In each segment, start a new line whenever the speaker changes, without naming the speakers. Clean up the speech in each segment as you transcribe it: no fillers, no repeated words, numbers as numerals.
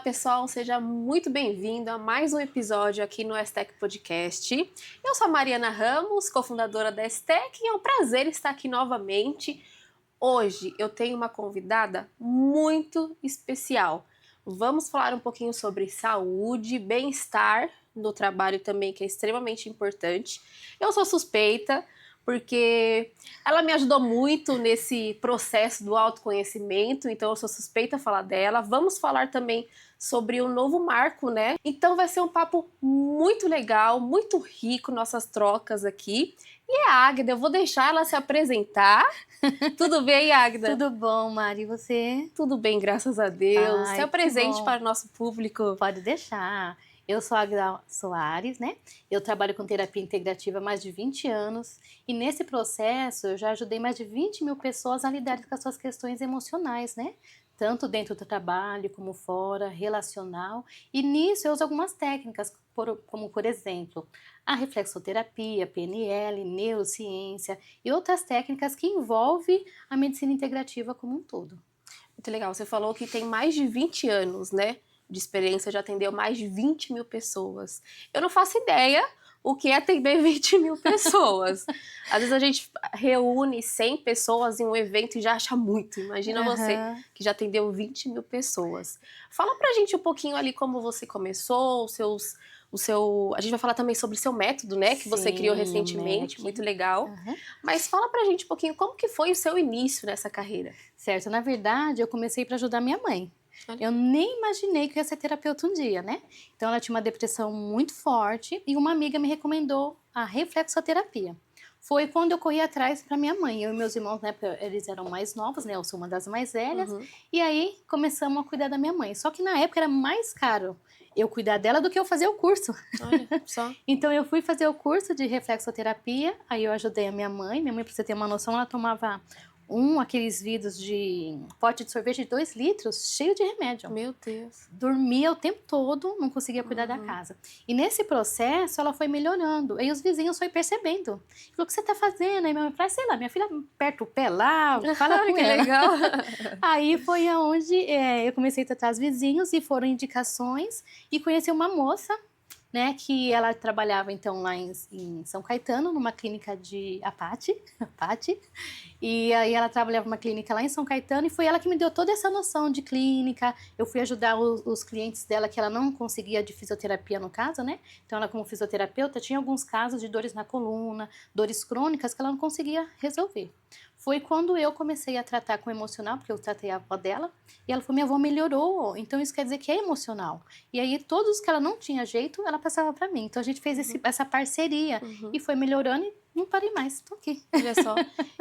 pessoal, seja muito bem-vindo a mais um episódio aqui no STEC Podcast. Eu sou a Mariana Ramos, cofundadora da STEC, e é um prazer estar aqui novamente. Hoje eu tenho uma convidada muito especial. Vamos falar um pouquinho sobre saúde, bem-estar no trabalho também, que é extremamente importante. Eu sou suspeita, porque ela me ajudou muito nesse processo do autoconhecimento, então eu sou suspeita a falar dela. Vamos falar também sobre o novo marco, né? Então vai ser um papo muito legal, muito rico, nossas trocas aqui. E a Águida, eu vou deixar ela se apresentar. Tudo bem, Águida?
Tudo bom, Mari, e você?
Tudo bem, graças a Deus.
Ai,
Se apresente
bom.
para o nosso público.
Pode deixar. Eu sou a Águida Soares, né? Eu trabalho com terapia integrativa há mais de 20 anos e nesse processo eu já ajudei mais de 20 mil pessoas a lidarem com as suas questões emocionais, né? Tanto dentro do trabalho como fora, relacional. E nisso eu uso algumas técnicas, como por exemplo, a reflexoterapia, PNL, neurociência e outras técnicas que envolvem a medicina integrativa como um todo.
Muito legal. Você falou que tem mais de 20 anos, né, de experiência, já atendeu mais de 20 mil pessoas. Eu não faço ideia o que é atender 20 mil pessoas. Às vezes a gente reúne 100 pessoas em um evento e já acha muito. Imagina você que já atendeu 20 mil pessoas. Fala pra gente um pouquinho ali como você começou, a gente vai falar também sobre o seu método, né, que você criou recentemente, muito legal. Mas fala pra gente um pouquinho como que foi o seu início nessa carreira.
Certo, na verdade eu comecei para ajudar minha mãe. Eu nem imaginei que eu ia ser terapeuta um dia, né? Então ela tinha uma depressão muito forte e uma amiga me recomendou a reflexoterapia. Foi quando eu corri atrás para minha mãe. Eu e meus irmãos, na época, eles eram mais novos, né? Eu sou uma das mais velhas. E aí começamos a cuidar da minha mãe. Só que na época era mais caro eu cuidar dela do que eu fazer o curso.
Olha só.
Então eu fui fazer o curso de reflexoterapia, aí eu ajudei a minha mãe. Minha mãe, pra você ter uma noção, ela tomava aqueles vidros de pote de sorvete de 2 litros, cheio de remédio.
Meu Deus.
Dormia o tempo todo, não conseguia cuidar da casa. E nesse processo, ela foi melhorando. Aí os vizinhos foram percebendo. Falou, o que você tá fazendo? Aí minha mãe falou, sei lá, minha filha aperta o pé lá, fala com
que
ela.
legal.
Aí foi aonde eu comecei a tratar os vizinhos e foram indicações. E conheci uma moça, né, que ela trabalhava então lá em São Caetano, numa clínica de Apate, e aí ela trabalhava numa clínica lá em São Caetano e foi ela que me deu toda essa noção de clínica. Eu fui ajudar os clientes dela que ela não conseguia de fisioterapia no caso, né, então ela como fisioterapeuta tinha alguns casos de dores na coluna, dores crônicas que ela não conseguia resolver. Foi quando eu comecei a tratar com emocional, porque eu tratei a avó dela, e ela falou, minha avó melhorou, então isso quer dizer que é emocional. E aí todos que ela não tinha jeito, ela passava para mim. Então a gente fez essa parceria e foi melhorando e não parei mais, tô aqui.
Olha só.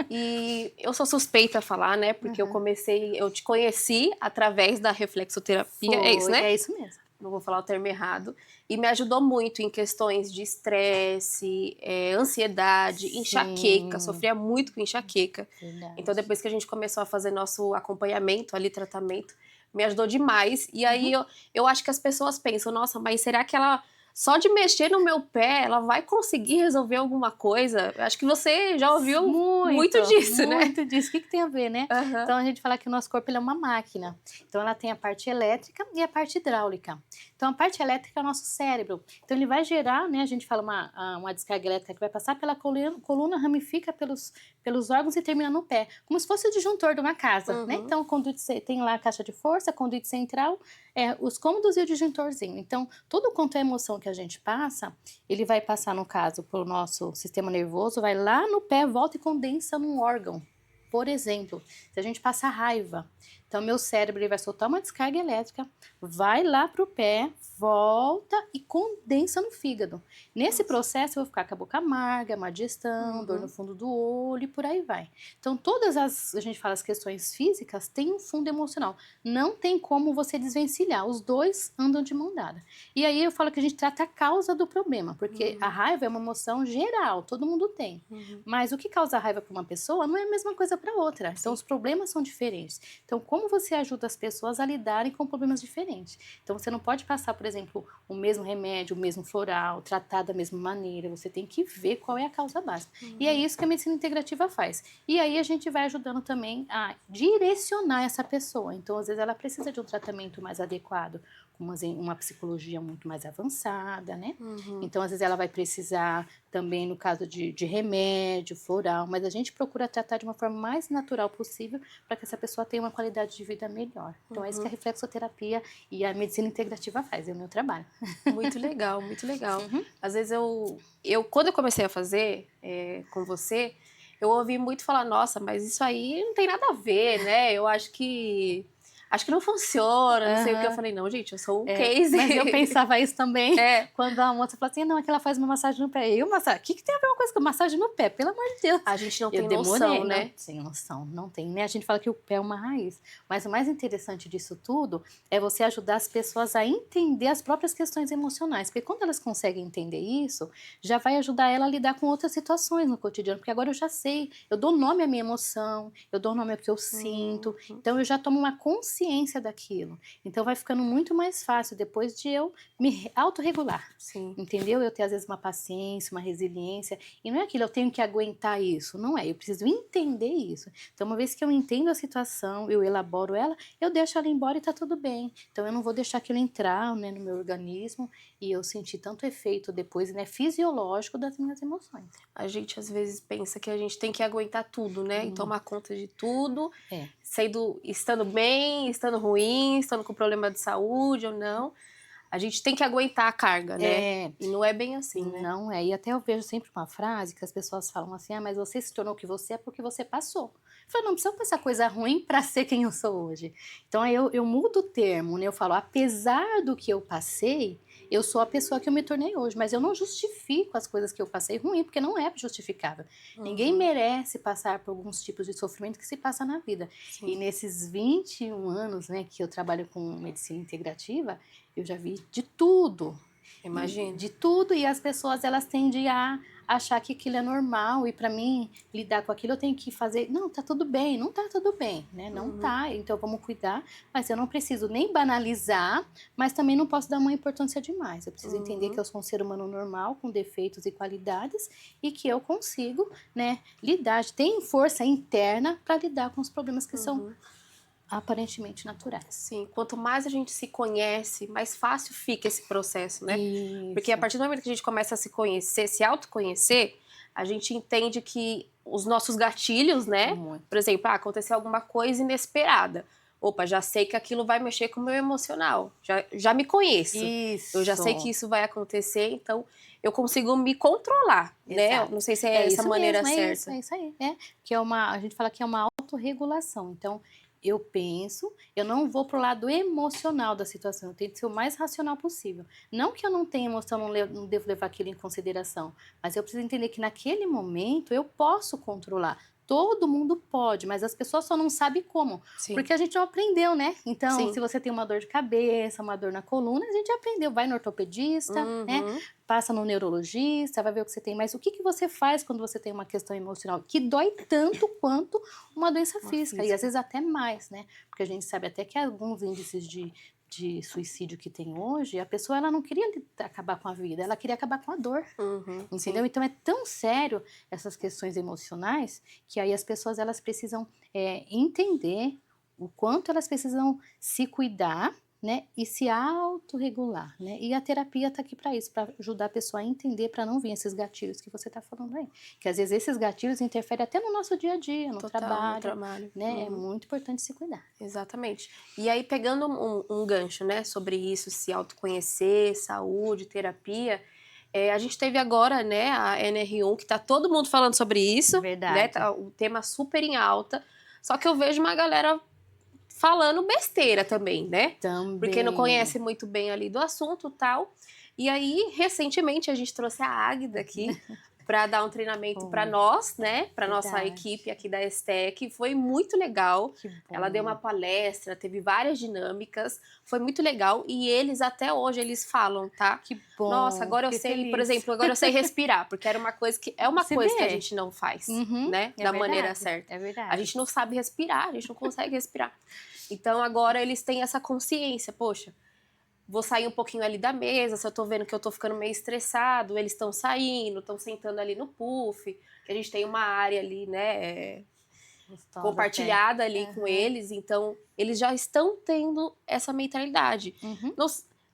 E eu sou suspeita a falar, né, porque eu te conheci através da reflexoterapia, é isso, né?
É isso mesmo.
Não vou falar o termo errado, e me ajudou muito em questões de estresse, ansiedade, enxaqueca, sofria muito com enxaqueca.
Verdade.
Então depois que a gente começou a fazer nosso acompanhamento ali, tratamento, me ajudou demais, e aí eu acho que as pessoas pensam, nossa, mas será que ela, só de mexer no meu pé, ela vai conseguir resolver alguma coisa? Eu acho que você já ouviu muito disso, né?
Muito disso. O que tem a ver, né? Então a gente fala que o nosso corpo ele é uma máquina. Então ela tem a parte elétrica e a parte hidráulica. Então a parte elétrica é o nosso cérebro. Então ele vai gerar, né? A gente fala uma descarga elétrica que vai passar pela coluna, ramifica pelos órgãos e termina no pé. Como se fosse o disjuntor de uma casa, né? Então tem lá a caixa de força, conduíte central, os cômodos e o disjuntorzinho. Então tudo quanto é emoção que a gente passa, ele vai passar, no caso, pelo nosso sistema nervoso, vai lá no pé, volta e condensa num órgão. Por exemplo, se a gente passa raiva, então meu cérebro ele vai soltar uma descarga elétrica, vai lá pro pé, volta e condensa no fígado. Nesse processo eu vou ficar com a boca amarga, má digestão, dor no fundo do olho e por aí vai. Então a gente fala as questões físicas, tem um fundo emocional. Não tem como você desvencilhar, os dois andam de mão dada. E aí eu falo que a gente trata a causa do problema, porque a raiva é uma emoção geral, todo mundo tem. Mas o que causa raiva para uma pessoa não é a mesma coisa para outra. Então os problemas são diferentes. Então como você ajuda as pessoas a lidarem com problemas diferentes? Então você não pode passar, por exemplo, o mesmo remédio, o mesmo floral, tratar da mesma maneira. Você tem que ver qual é a causa básica. E é isso que a medicina integrativa faz. E aí a gente vai ajudando também a direcionar essa pessoa. Então às vezes ela precisa de um tratamento mais adequado. com uma psicologia muito mais avançada, né? Então, às vezes, ela vai precisar também, no caso de remédio, floral, mas a gente procura tratar de uma forma mais natural possível para que essa pessoa tenha uma qualidade de vida melhor. Então, é isso que a reflexoterapia e a medicina integrativa faz, é o meu trabalho.
Muito legal, muito legal. Às vezes quando eu comecei a fazer com você, eu ouvi muito falar, nossa, mas isso aí não tem nada a ver, né? Eu acho que não funciona, não sei o que. Eu falei, não, gente, eu sou um case.
Mas eu pensava isso também, quando a moça falou assim, não, é que ela faz uma massagem no pé. O que tem a ver uma coisa com massagem no pé? Pelo amor de Deus.
A gente não tem noção, né?
Não tem noção, não tem, né? A gente fala que o pé é uma raiz. Mas o mais interessante disso tudo é você ajudar as pessoas a entender as próprias questões emocionais. Porque quando elas conseguem entender isso, já vai ajudar ela a lidar com outras situações no cotidiano. Porque agora eu já sei, eu dou nome à minha emoção, eu dou nome ao que eu sinto. Então eu já tomo uma consciência daquilo. Então vai ficando muito mais fácil depois de eu me autorregular.
Sim.
Entendeu? Eu ter às vezes uma paciência, uma resiliência. E não é aquilo, eu tenho que aguentar isso. Não é, eu preciso entender isso. Então uma vez que eu entendo a situação, eu elaboro ela, eu deixo ela embora e tá tudo bem. Então eu não vou deixar aquilo entrar, né, no meu organismo e eu sentir tanto efeito depois, né, fisiológico das minhas emoções.
A gente às vezes pensa que a gente tem que aguentar tudo, né? E tomar conta de tudo. Estando bem, estando ruim, estando com problema de saúde ou não. A gente tem que aguentar a carga, né? E não é bem assim, né?
Não é. E até eu vejo sempre uma frase que as pessoas falam assim, mas você se tornou o que você é porque você passou. Eu falo, não precisa passar coisa ruim para ser quem eu sou hoje. Então aí eu mudo o termo, né? Eu falo, apesar do que eu passei, eu sou a pessoa que eu me tornei hoje, mas eu não justifico as coisas que eu passei ruim, porque não é justificável. Ninguém merece passar por alguns tipos de sofrimento que se passa na vida. Sim. E nesses 21 anos, né, que eu trabalho com medicina integrativa, eu já vi de tudo.
Imagina.
De tudo, e as pessoas, elas tendem a achar que aquilo é normal, e para mim, lidar com aquilo, eu tenho que fazer, não, tá tudo bem, não tá tudo bem, né, não tá, então vamos cuidar, mas eu não preciso nem banalizar, mas também não posso dar uma importância demais, eu preciso entender que eu sou um ser humano normal, com defeitos e qualidades, e que eu consigo, né, lidar, tenho força interna para lidar com os problemas que são aparentemente naturais.
Sim, quanto mais a gente se conhece, mais fácil fica esse processo, né? Isso. Porque a partir do momento que a gente começa a se conhecer, se autoconhecer, a gente entende que os nossos gatilhos, né? Por exemplo, aconteceu alguma coisa inesperada. Opa, já sei que aquilo vai mexer com o meu emocional. Já me conheço.
Isso.
Eu já sei que isso vai acontecer, então eu consigo me controlar, né? Não sei se é essa maneira certa.
É isso aí. Que a gente fala que é uma autorregulação. Então, eu penso, eu não vou pro lado emocional da situação, eu tenho que ser o mais racional possível. Não que eu não tenha emoção, não devo levar aquilo em consideração, mas eu preciso entender que naquele momento eu posso controlar. Todo mundo pode, mas as pessoas só não sabem como. Sim. Porque a gente não aprendeu, né? Então, se você tem uma dor de cabeça, uma dor na coluna, a gente aprendeu. Vai no ortopedista, né? Passa no neurologista, vai ver o que você tem. Mas o que você faz quando você tem uma questão emocional que dói tanto quanto uma doença física? E às vezes até mais, né? Porque a gente sabe até que alguns índices de suicídio que tem hoje, a pessoa ela não queria acabar com a vida, ela queria acabar com a dor, entendeu? Sim. Então é tão sério essas questões emocionais que aí as pessoas elas precisam entender o quanto elas precisam se cuidar, né, e se autorregular, né, e a terapia tá aqui para isso, para ajudar a pessoa a entender, para não vir esses gatilhos que você tá falando aí, que às vezes esses gatilhos interferem até no nosso dia a dia, no trabalho, né, é muito importante se cuidar.
Exatamente. E aí, pegando um gancho, né, sobre isso, se autoconhecer, saúde, terapia, a gente teve agora, né, a NR1, que tá todo mundo falando sobre isso,
verdade,
né, tá o tema super em alta, só que eu vejo uma galera falando besteira também, né?
Também.
Porque não conhece muito bem ali do assunto e tal. E aí, recentemente, a gente trouxe a Águida aqui para dar um treinamento para nós, né? Para nossa equipe aqui da STEC. Foi muito legal. Ela deu uma palestra, teve várias dinâmicas. Foi muito legal. E eles, até hoje, eles falam, tá?
Que bom.
Nossa, agora eu sei, por exemplo, agora eu sei respirar. Porque era uma coisa que que a gente não faz, né? Da maneira certa.
É verdade.
A gente não sabe respirar, a gente não consegue respirar. Então, agora eles têm essa consciência. Poxa, vou sair um pouquinho ali da mesa, se eu tô vendo que eu tô ficando meio estressado, eles estão saindo, estão sentando ali no puff, que a gente tem uma área ali, né, compartilhada ali com eles, então eles já estão tendo essa mentalidade.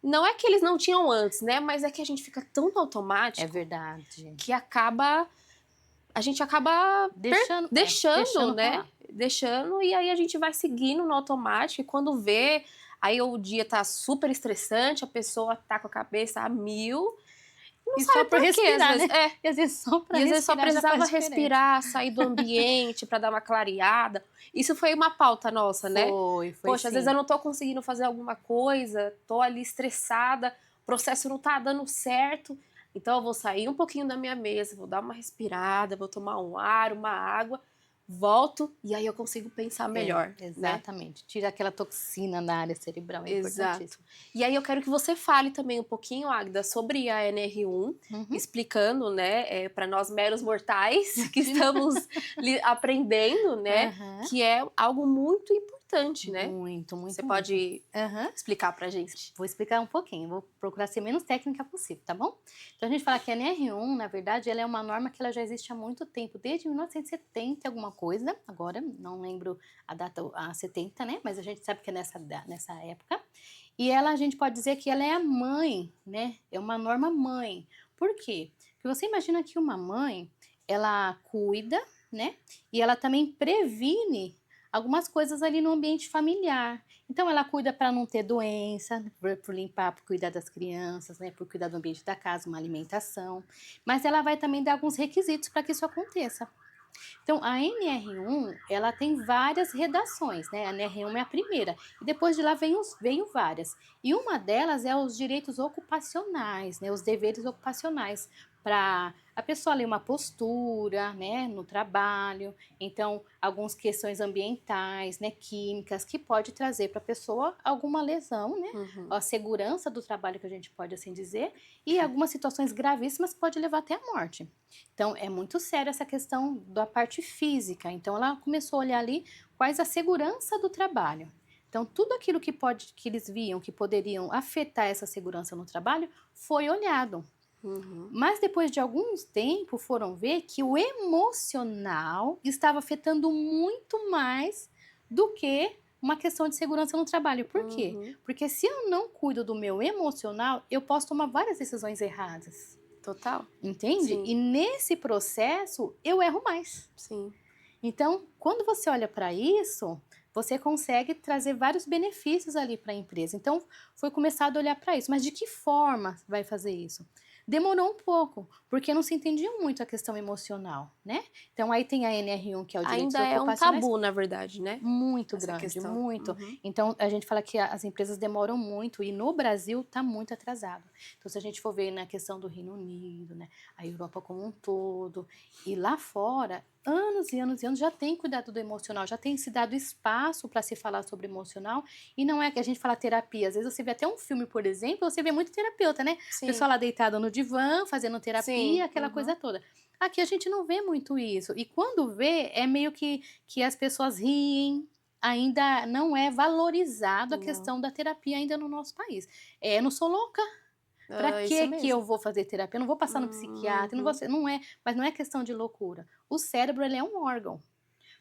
Não é que eles não tinham antes, né? Mas é que a gente fica tão no automático.
É verdade.
Que a gente acaba deixando, né? Deixando, e aí a gente vai seguindo no automático, e quando vê, aí o dia tá super estressante, a pessoa tá com a cabeça a 1000, não
e
sabe
só por
quê,
respirar,
às vezes.
né? E às vezes só pra
E às
respirar
vezes só precisava respirar, sair do ambiente pra dar uma clareada. Isso foi uma pauta nossa, né?
Foi
Poxa,
sim.
às vezes eu não tô conseguindo fazer alguma coisa, tô ali estressada, o processo não tá dando certo, então eu vou sair um pouquinho da minha mesa, vou dar uma respirada, vou tomar um ar, uma água, volto e aí eu consigo pensar melhor.
Exatamente. Né? Tira aquela toxina na área cerebral, é importantíssimo.
E aí eu quero que você fale também um pouquinho, Agda, sobre a NR1, explicando, né, para nós meros mortais que estamos aprendendo, né, que é algo muito importante, né?
Muito.
Você pode explicar pra gente?
Vou explicar um pouquinho, vou procurar ser menos técnica possível, tá bom? Então a gente fala que a NR1, na verdade, ela é uma norma que ela já existe há muito tempo, desde 1970 alguma coisa, agora não lembro a data, a 70, né? Mas a gente sabe que é nessa época. E ela, a gente pode dizer que ela é a mãe, né? É uma norma mãe. Por quê? Porque você imagina que uma mãe, ela cuida, né? E ela também previne algumas coisas ali no ambiente familiar. Então, ela cuida para não ter doença, por limpar, por cuidar das crianças, né? Por cuidar do ambiente da casa, uma alimentação. Mas ela vai também dar alguns requisitos para que isso aconteça. Então, a NR1, ela tem várias redações, né? A NR1 é a primeira. E depois de lá veio várias. E uma delas é os direitos ocupacionais, né? Os deveres ocupacionais. Para a pessoa ler uma postura, né, no trabalho, então algumas questões ambientais, né, químicas, que pode trazer para a pessoa alguma lesão, né, a segurança do trabalho que a gente pode assim dizer, e algumas situações gravíssimas pode levar até a morte. Então é muito séria essa questão da parte física, então ela começou a olhar ali quais a segurança do trabalho. Então, tudo aquilo que eles viam que poderiam afetar essa segurança no trabalho foi olhado. Mas depois de alguns tempos foram ver que o emocional estava afetando muito mais do que uma questão de segurança no trabalho. Por quê? Porque se eu não cuido do meu emocional, eu posso tomar várias decisões erradas.
Total.
Entende?
Sim.
E nesse processo eu erro mais.
Sim.
Então, quando você olha para isso, você consegue trazer vários benefícios ali para a empresa. Então, foi começado a olhar para isso. Mas de que forma vai fazer isso? Demorou um pouco, porque não se entendia muito a questão emocional, né? Então, aí tem a NR1, que é o direito
Ainda é um tabu, na verdade, né?
Muito
essa
grande,
questão.
muito. Então, a gente fala que as empresas demoram muito, e no Brasil está muito atrasado. Então, se a gente for ver na questão do Reino Unido, né? A Europa como um todo, e lá fora, anos e anos e anos já tem cuidado do emocional, já tem se dado espaço para se falar sobre emocional, e não é que a gente fala terapia. Às vezes você vê até um filme, por exemplo, você vê muito terapeuta, né?
Sim.
Pessoa lá deitada no divã, fazendo terapia,
Sim.
aquela coisa toda. Aqui a gente não vê muito isso. E quando vê, é meio que as pessoas riem. Ainda não é valorizado a questão da terapia ainda no nosso país. Eu não sou louca. Para que eu vou fazer terapia? Eu não vou passar no psiquiatra, não é, mas não é questão de loucura. O cérebro, ele é um órgão.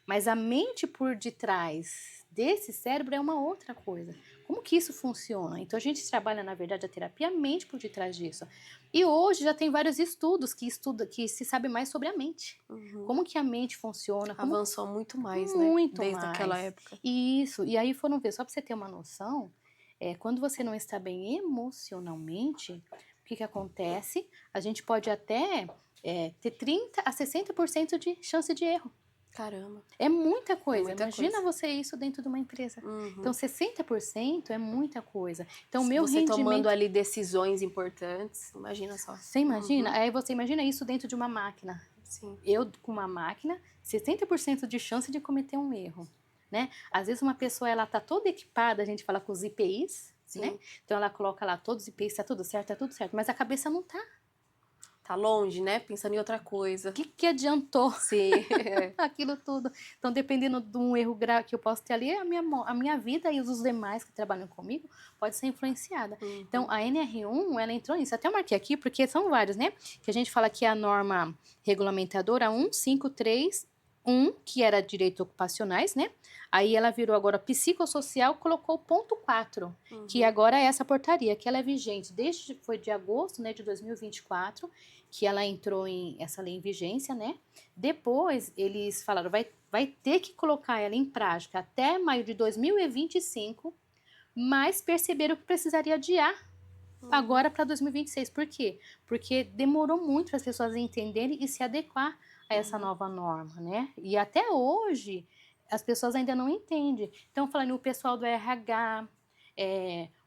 Mas a mente por detrás desse cérebro é uma outra coisa. Como que isso funciona? Então, a gente trabalha, na verdade, a terapia, a mente por detrás disso. E hoje já tem vários estudos que se sabe mais sobre a mente. Como que a mente funciona.
Avançou muito mais,
muito
né? Desde
mais.
aquela época.
Isso. E aí foram ver, só para você ter uma noção, quando você não está bem emocionalmente, o que acontece? A gente pode até ter 30% a 60% de chance de erro.
Caramba.
É muita coisa.
muita
Imagina
coisa.
você isso dentro de uma empresa. Então, 60% é muita coisa. Então,
Se
meu
você
rendimento...
tomando ali decisões importantes, imagina só.
Você imagina? Aí você imagina isso dentro de uma máquina.
Sim.
Eu, com uma máquina, 60% de chance de cometer um erro. Né? Às vezes uma pessoa, ela tá toda equipada, a gente fala com os IPIs, né? Então ela coloca lá todos os IPIs, tá tudo certo, mas a cabeça não tá.
Tá longe, né? Pensando em outra coisa.
O que adiantou?
Sim.
Aquilo tudo. Então, dependendo de um erro grave que eu posso ter ali, a minha vida e os demais que trabalham comigo pode ser influenciada. Então, a NR1, ela entrou nisso. Até eu marquei aqui, porque são vários, né? Que a gente fala que é a norma regulamentadora 153 que era direitos ocupacionais, né? Aí ela virou agora psicossocial, colocou o ponto 4, que agora é essa portaria, que ela é vigente foi de agosto, né, de 2024, que ela entrou essa lei em vigência, né? Depois eles falaram, vai ter que colocar ela em prática até maio de 2025, mas perceberam que precisaria adiar agora para 2026. Por quê? Porque demorou muito para as pessoas entenderem e se adequar a essa nova norma, né? E até hoje as pessoas ainda não entendem. Então, falando, o pessoal do RH,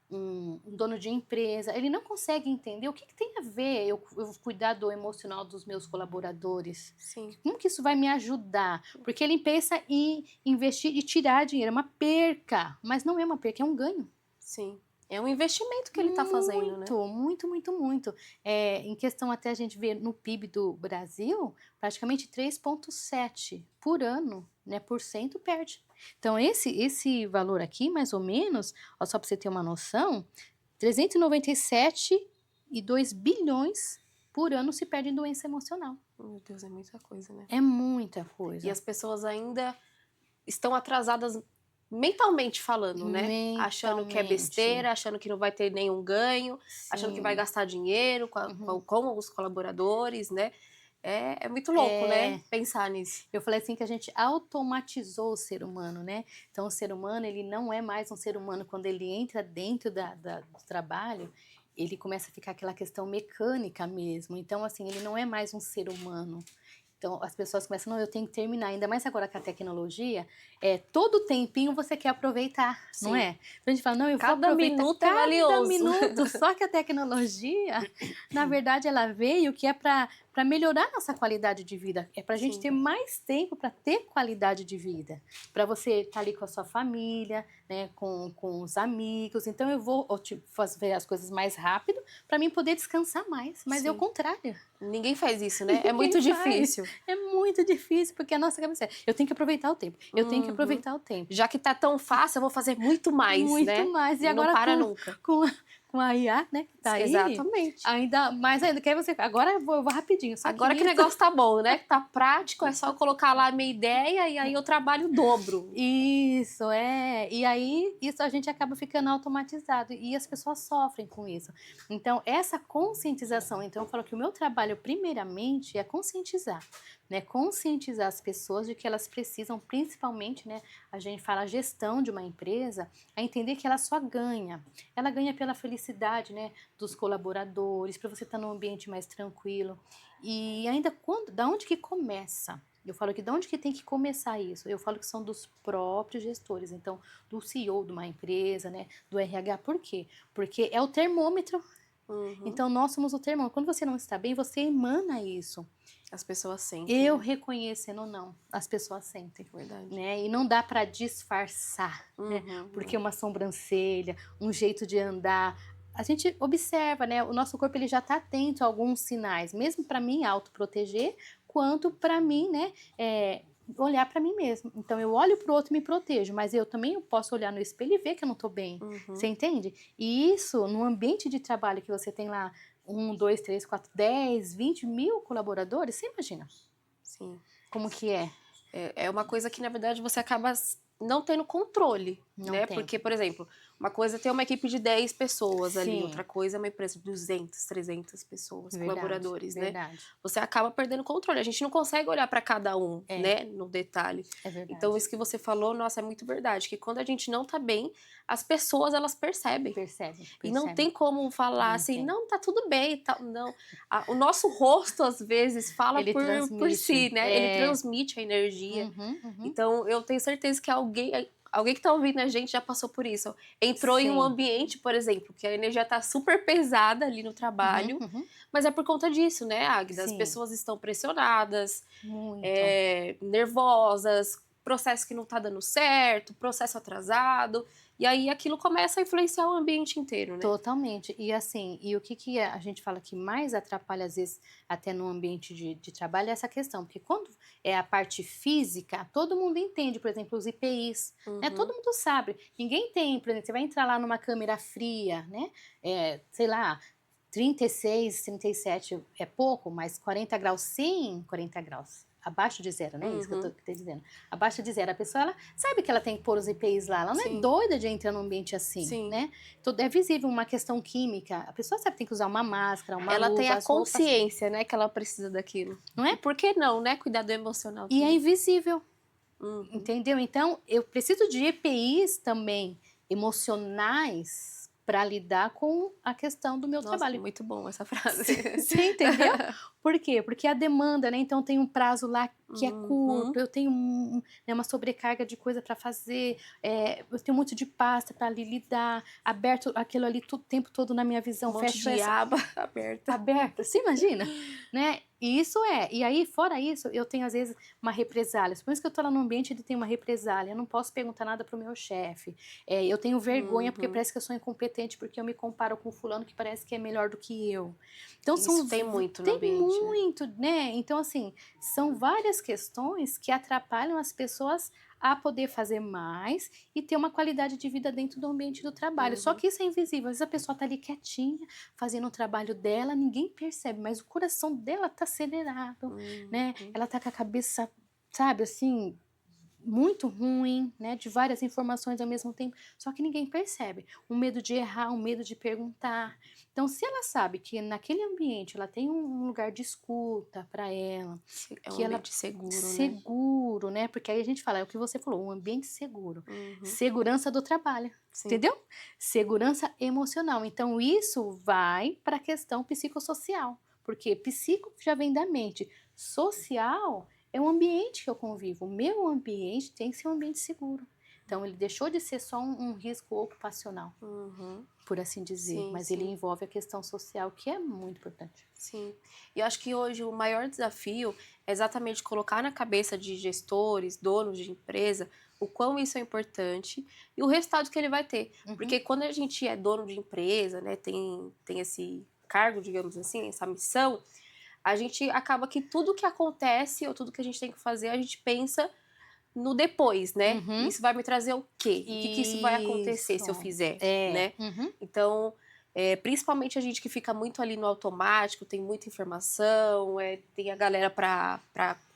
um dono de empresa, ele não consegue entender o que tem a ver eu cuidar do emocional dos meus colaboradores.
Sim.
Como que isso vai me ajudar? Porque ele pensa em investir e tirar dinheiro. É uma perca, mas não é uma perca, é um ganho.
Sim. É um investimento que ele está fazendo, né?
Muito. Em questão até a gente ver no PIB do Brasil, praticamente 3,7 por ano, né, por cento perde. Então, esse valor aqui, mais ou menos, ó, só para você ter uma noção, 397,2 bilhões por ano se perde em doença emocional.
Meu Deus, é muita coisa, né?
É muita coisa.
E as pessoas ainda estão atrasadas mentalmente falando, né? Achando que é besteira, achando que não vai ter nenhum ganho, achando que vai gastar dinheiro com os colaboradores, né? É muito louco, né? Pensar nisso.
Eu falei assim que a gente automatizou o ser humano, né? Então, o ser humano, ele não é mais um ser humano. Quando ele entra dentro do trabalho, ele começa a ficar aquela questão mecânica mesmo. Então, assim, ele não é mais um ser humano. Então, as pessoas começam, não, eu tenho que terminar. Ainda mais agora com a tecnologia, todo tempinho você quer aproveitar,
Sim.
Não é? Então, a gente fala, não, eu vou
Cada
aproveitar
minuto é valioso.
cada minuto. Só que a tecnologia, na verdade, ela veio que é para melhorar nossa qualidade de vida. É para a gente ter mais tempo para ter qualidade de vida. Para você estar ali com a sua família, né, com os amigos. Então, eu vou fazer as coisas mais rápido para mim poder descansar mais. Mas é o contrário.
Ninguém faz isso, né? É muito difícil.
É muito difícil, porque a nossa cabeça eu tenho que aproveitar o tempo. Eu tenho que aproveitar o tempo.
Já que tá tão fácil, eu vou fazer muito mais, né?
Muito mais. E agora
não para nunca.
Com a IA, né, que tá aí.
Exatamente.
Ainda mais ainda. Quer você... Agora eu vou rapidinho.
Agora que o negócio tá bom, né? Tá prático, é só eu colocar lá a minha ideia e aí eu trabalho o dobro.
Isso, E aí, isso a gente acaba ficando automatizado. E as pessoas sofrem com isso. Então, essa conscientização. Então, eu falo que o meu trabalho, primeiramente, é conscientizar. Né? Conscientizar as pessoas de que elas precisam, principalmente, né? A gente fala a gestão de uma empresa, a entender que ela só ganha. Ela ganha pela felicidade, né, dos colaboradores, para você estar num ambiente mais tranquilo. E ainda da onde que começa? Eu falo que de onde que tem que começar isso? Eu falo que são dos próprios gestores, então do CEO de uma empresa, né, do RH. Por quê? Porque é o termômetro. Então nós somos o termômetro. Quando você não está bem, você emana isso.
As pessoas sentem.
Eu reconhecendo ou não, as pessoas sentem.
Verdade.
Né? E não dá para disfarçar, né? Porque uma sobrancelha, um jeito de andar, a gente observa, né? O nosso corpo ele já está atento a alguns sinais, mesmo para mim autoproteger, quanto para mim, né? Olhar para mim mesmo. Então eu olho para o outro e me protejo, mas eu também posso olhar no espelho e ver que eu não estou bem. Você entende? E isso, no ambiente de trabalho que você tem lá 1, 2, 3, 4, 10, 20 mil colaboradores, você imagina?
Sim.
Como que é?
É uma coisa que, na verdade, você acaba não tendo controle, né? Porque, por exemplo, uma coisa é ter uma equipe de 10 pessoas ali, outra coisa é uma empresa de 200, 300 pessoas, colaboradores, né? Você acaba perdendo controle. A gente não consegue olhar para cada um, né, no detalhe.
É verdade.
Então, isso que você falou, nossa, é muito verdade, que quando a gente não tá bem, as pessoas, elas percebem. E não tem como falar assim, não, tá tudo bem e tal, não. O nosso rosto, às vezes, fala por si, né? Ele transmite a energia. Então, eu tenho certeza que alguém que tá ouvindo a gente já passou por isso. Entrou em um ambiente, por exemplo, que a energia tá super pesada ali no trabalho, mas é por conta disso, né, Águida? As pessoas estão pressionadas, nervosas, processo que não tá dando certo, processo atrasado, e aí aquilo começa a influenciar o ambiente inteiro, né?
Totalmente. E assim, o que a gente fala que mais atrapalha, às vezes, até no ambiente de trabalho, é essa questão. Porque quando é a parte física, todo mundo entende, por exemplo, os EPIs, né? Todo mundo sabe. Ninguém tem, por exemplo, você vai entrar lá numa câmera fria, né? Sei lá, 36, 37 é pouco, mas 40 graus sim, 40 graus. abaixo de zero, né? Isso que eu
Uhum.
tô dizendo. Abaixo de zero. A pessoa, ela sabe que ela tem que pôr os EPIs lá. Ela não é
Sim.
doida de entrar num ambiente assim,
Sim.
né? Então, é visível uma questão química. A pessoa sabe que tem que usar uma máscara, uma
Ela
luva,
tem a
as roupas.
consciência, né, que ela precisa daquilo.
Não é?
E por que não, né? Cuidado emocional
E é
também.
invisível.
Uhum.
Entendeu? Então, eu preciso de EPIs também emocionais para lidar com a questão do meu
Nossa,
trabalho.
muito bom essa frase.
Você entendeu? Por quê? Porque a demanda, né? Então tem um prazo lá que é
Uhum.
curto, eu tenho né, uma sobrecarga de coisa para fazer, eu tenho muito de pasta para lidar, aberto aquilo ali o tempo todo na minha visão,
Um monte
fecho
de
essa
aba aberta.
aberta, você imagina? Né? E isso e aí fora isso, eu tenho às vezes uma represália, suponho que eu tô lá no ambiente ele tem uma represália, eu não posso perguntar nada pro meu chefe, eu tenho vergonha porque
Uhum.
parece que eu sou incompetente porque eu me comparo com fulano que parece que é melhor do que eu. Então
Isso tem muito no
tem
ambiente, né?
muito, né? Então assim, são várias questões que atrapalham as pessoas a poder fazer mais e ter uma qualidade de vida dentro do ambiente do trabalho. Só
Uhum.
que isso é invisível. Às vezes a pessoa tá ali quietinha, fazendo o trabalho dela, ninguém percebe, mas o coração dela tá acelerado, né?
Uhum.
Ela tá com a cabeça, sabe, assim, muito ruim, né? De várias informações ao mesmo tempo, só que ninguém percebe. Um medo de errar, um medo de perguntar. Então, se ela sabe que naquele ambiente ela tem um lugar de escuta para ela,
É um
que ela
ambiente seguro, né?
seguro, né? Porque aí a gente fala, é o que você falou, um ambiente seguro.
Uhum.
Segurança do trabalho,
Sim.
entendeu? Segurança emocional. Então, isso vai para a questão psicossocial, porque psico já vem da mente, social é um ambiente que eu convivo. O meu ambiente tem que ser um ambiente seguro. Então, ele deixou de ser só um risco ocupacional,
Uhum.
por assim dizer,
Sim,
mas ele
sim.
envolve a questão social, que é muito importante.
Sim. E eu acho que hoje o maior desafio é exatamente colocar na cabeça de gestores, donos de empresa, o quão isso é importante e o resultado que ele vai ter. Porque quando a gente é dono de empresa, né, tem esse cargo, digamos assim, essa missão, a gente acaba que tudo que acontece ou tudo que a gente tem que fazer, a gente pensa no depois, né?
Uhum.
Isso vai me trazer o quê? O que isso vai acontecer se eu
Isso.
fizer,
É.
né? Então, principalmente a gente que fica muito ali no automático, tem muita informação, tem a galera pra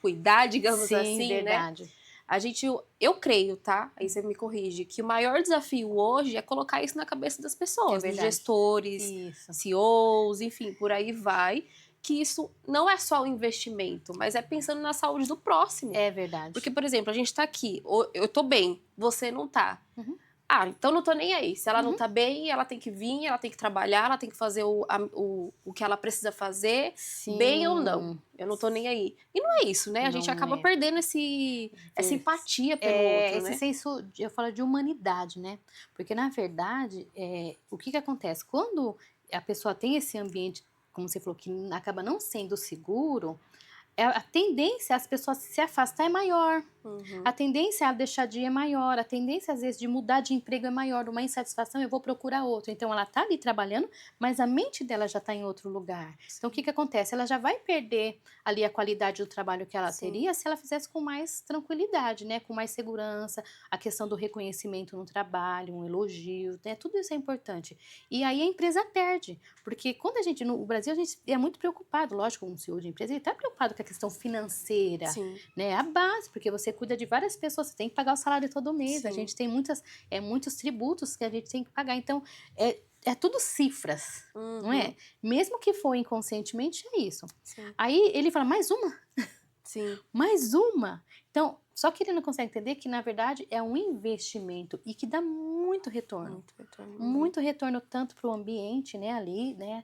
cuidar, digamos
Sim,
assim, né?
verdade.
A gente, eu creio, tá? Aí você me corrige, que o maior desafio hoje é colocar isso na cabeça das
É
pessoas, dos
verdade.
gestores,
Isso.
CEOs, enfim, por aí vai, que isso não é só um investimento, mas é pensando na saúde do próximo.
É verdade.
Porque, por exemplo, a gente tá aqui, eu tô bem, você não tá.
Uhum.
Ah, então não tô nem aí. Se ela não tá bem, ela tem que vir, ela tem que trabalhar, ela tem que fazer o que ela precisa fazer,
Sim.
bem ou não. Eu não tô nem aí. E não é isso, né? A gente
Não
acaba
é.
perdendo essa empatia pelo outro,
Esse
né?
senso, eu falo de humanidade, né? Porque, na verdade, o que acontece? Quando a pessoa tem esse ambiente, como você falou, que acaba não sendo seguro, a tendência as pessoas se afastar é maior.
Uhum.
A tendência a deixar de ir é maior, a tendência às vezes de mudar de emprego é maior, uma insatisfação eu vou procurar outro. Então ela tá ali trabalhando, mas a mente dela já tá em outro lugar. Então o que acontece? Ela já vai perder ali a qualidade do trabalho que ela teria se ela fizesse com mais tranquilidade, né? Com mais segurança, a questão do reconhecimento no trabalho, um elogio, né? Tudo isso é importante. E aí a empresa perde, porque quando a gente, no Brasil, a gente é muito preocupado, lógico, um CEO de empresa, ele tá preocupado com a questão financeira,
Sim.
né? A base, porque você cuida de várias pessoas, você tem que pagar o salário todo mês,
Sim.
a gente tem muitos tributos que a gente tem que pagar, então é tudo cifras, não é? Mesmo que for inconscientemente, é isso.
Sim.
Aí ele fala, mais uma?
Sim.
Mais uma? Então, só que ele não consegue entender que, na verdade, é um investimento e que dá muito retorno.
Muito retorno.
Muito retorno tanto para o ambiente, né, ali, né,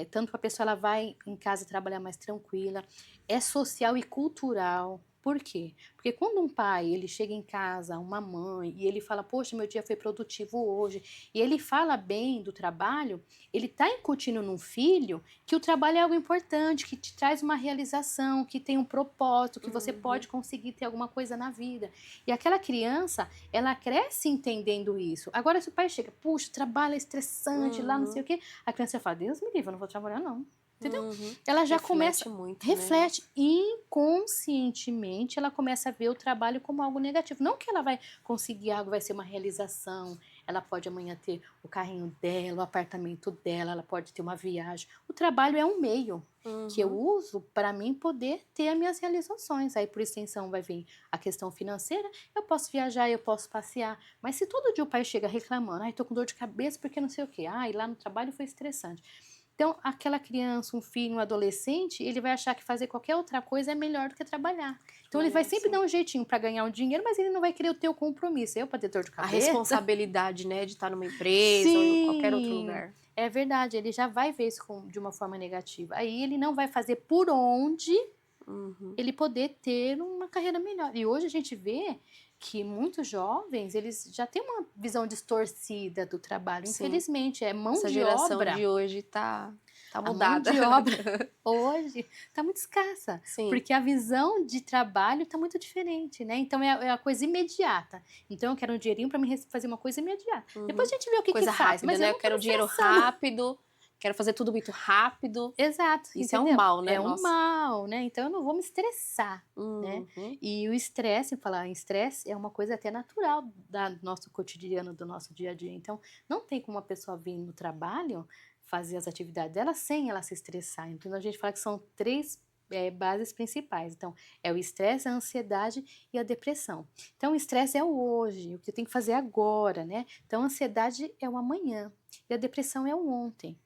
tanto para a pessoa, ela vai em casa trabalhar mais tranquila, é social e cultural. Por quê? Porque quando um pai, ele chega em casa, uma mãe, e ele fala, poxa, meu dia foi produtivo hoje, e ele fala bem do trabalho, ele está incutindo num filho que o trabalho é algo importante, que te traz uma realização, que tem um propósito, que você pode conseguir ter alguma coisa na vida. E aquela criança, ela cresce entendendo isso. Agora, se o pai chega, puxa, o trabalho é estressante, lá não sei o quê, a criança fala, Deus me livre, eu não vou trabalhar não. Entendeu? Ela já começa,
muito,
reflete, inconscientemente ela começa a ver o trabalho como algo negativo. Não que ela vai conseguir algo, vai ser uma realização, ela pode amanhã ter o carrinho dela, o apartamento dela, ela pode ter uma viagem. O trabalho é um meio que eu uso para mim poder ter as minhas realizações. Aí, por extensão, vai vir a questão financeira, eu posso viajar, eu posso passear. Mas se todo dia o pai chega reclamando, ai, tô com dor de cabeça porque não sei o quê, ai, lá no trabalho foi estressante. Então, aquela criança, um filho, um adolescente, ele vai achar que fazer qualquer outra coisa é melhor do que trabalhar. Então, ele vai sempre dar um jeitinho para ganhar um dinheiro, mas ele não vai querer o teu compromisso. Eu, para ter dor de cabeça...
A responsabilidade, né, de estar numa empresa ou em qualquer outro lugar.
É verdade, ele já vai ver isso de uma forma negativa. Aí, ele não vai fazer por onde ele poder ter uma carreira melhor. E hoje a gente vê que muitos jovens, eles já têm uma visão distorcida do trabalho. Sim. Infelizmente, é mão
Essa
de
geração
obra.
De hoje tá mudada.
A mão de obra hoje tá muito escassa.
Sim.
Porque a visão de trabalho tá muito diferente, né? Então, é a coisa imediata. Então, eu quero um dinheirinho para me fazer uma coisa imediata. Depois a gente vê o que
coisa
que faz.
Rápida,
mas
né? Eu quero dinheiro rápido. Quero fazer tudo muito rápido.
Exato.
Isso
entendeu?
É um mal, né?
Um mal, né? Então, eu não vou me estressar, né? E o estresse, falar em estresse, é uma coisa até natural do nosso cotidiano, do nosso dia a dia. Então, não tem como uma pessoa vir no trabalho fazer as atividades dela sem ela se estressar. Então, a gente fala que são 3 bases principais. Então, é o estresse, a ansiedade e a depressão. Então, o estresse é o hoje, o que eu tenho que fazer agora, né? Então, a ansiedade é o amanhã e a depressão é o ontem.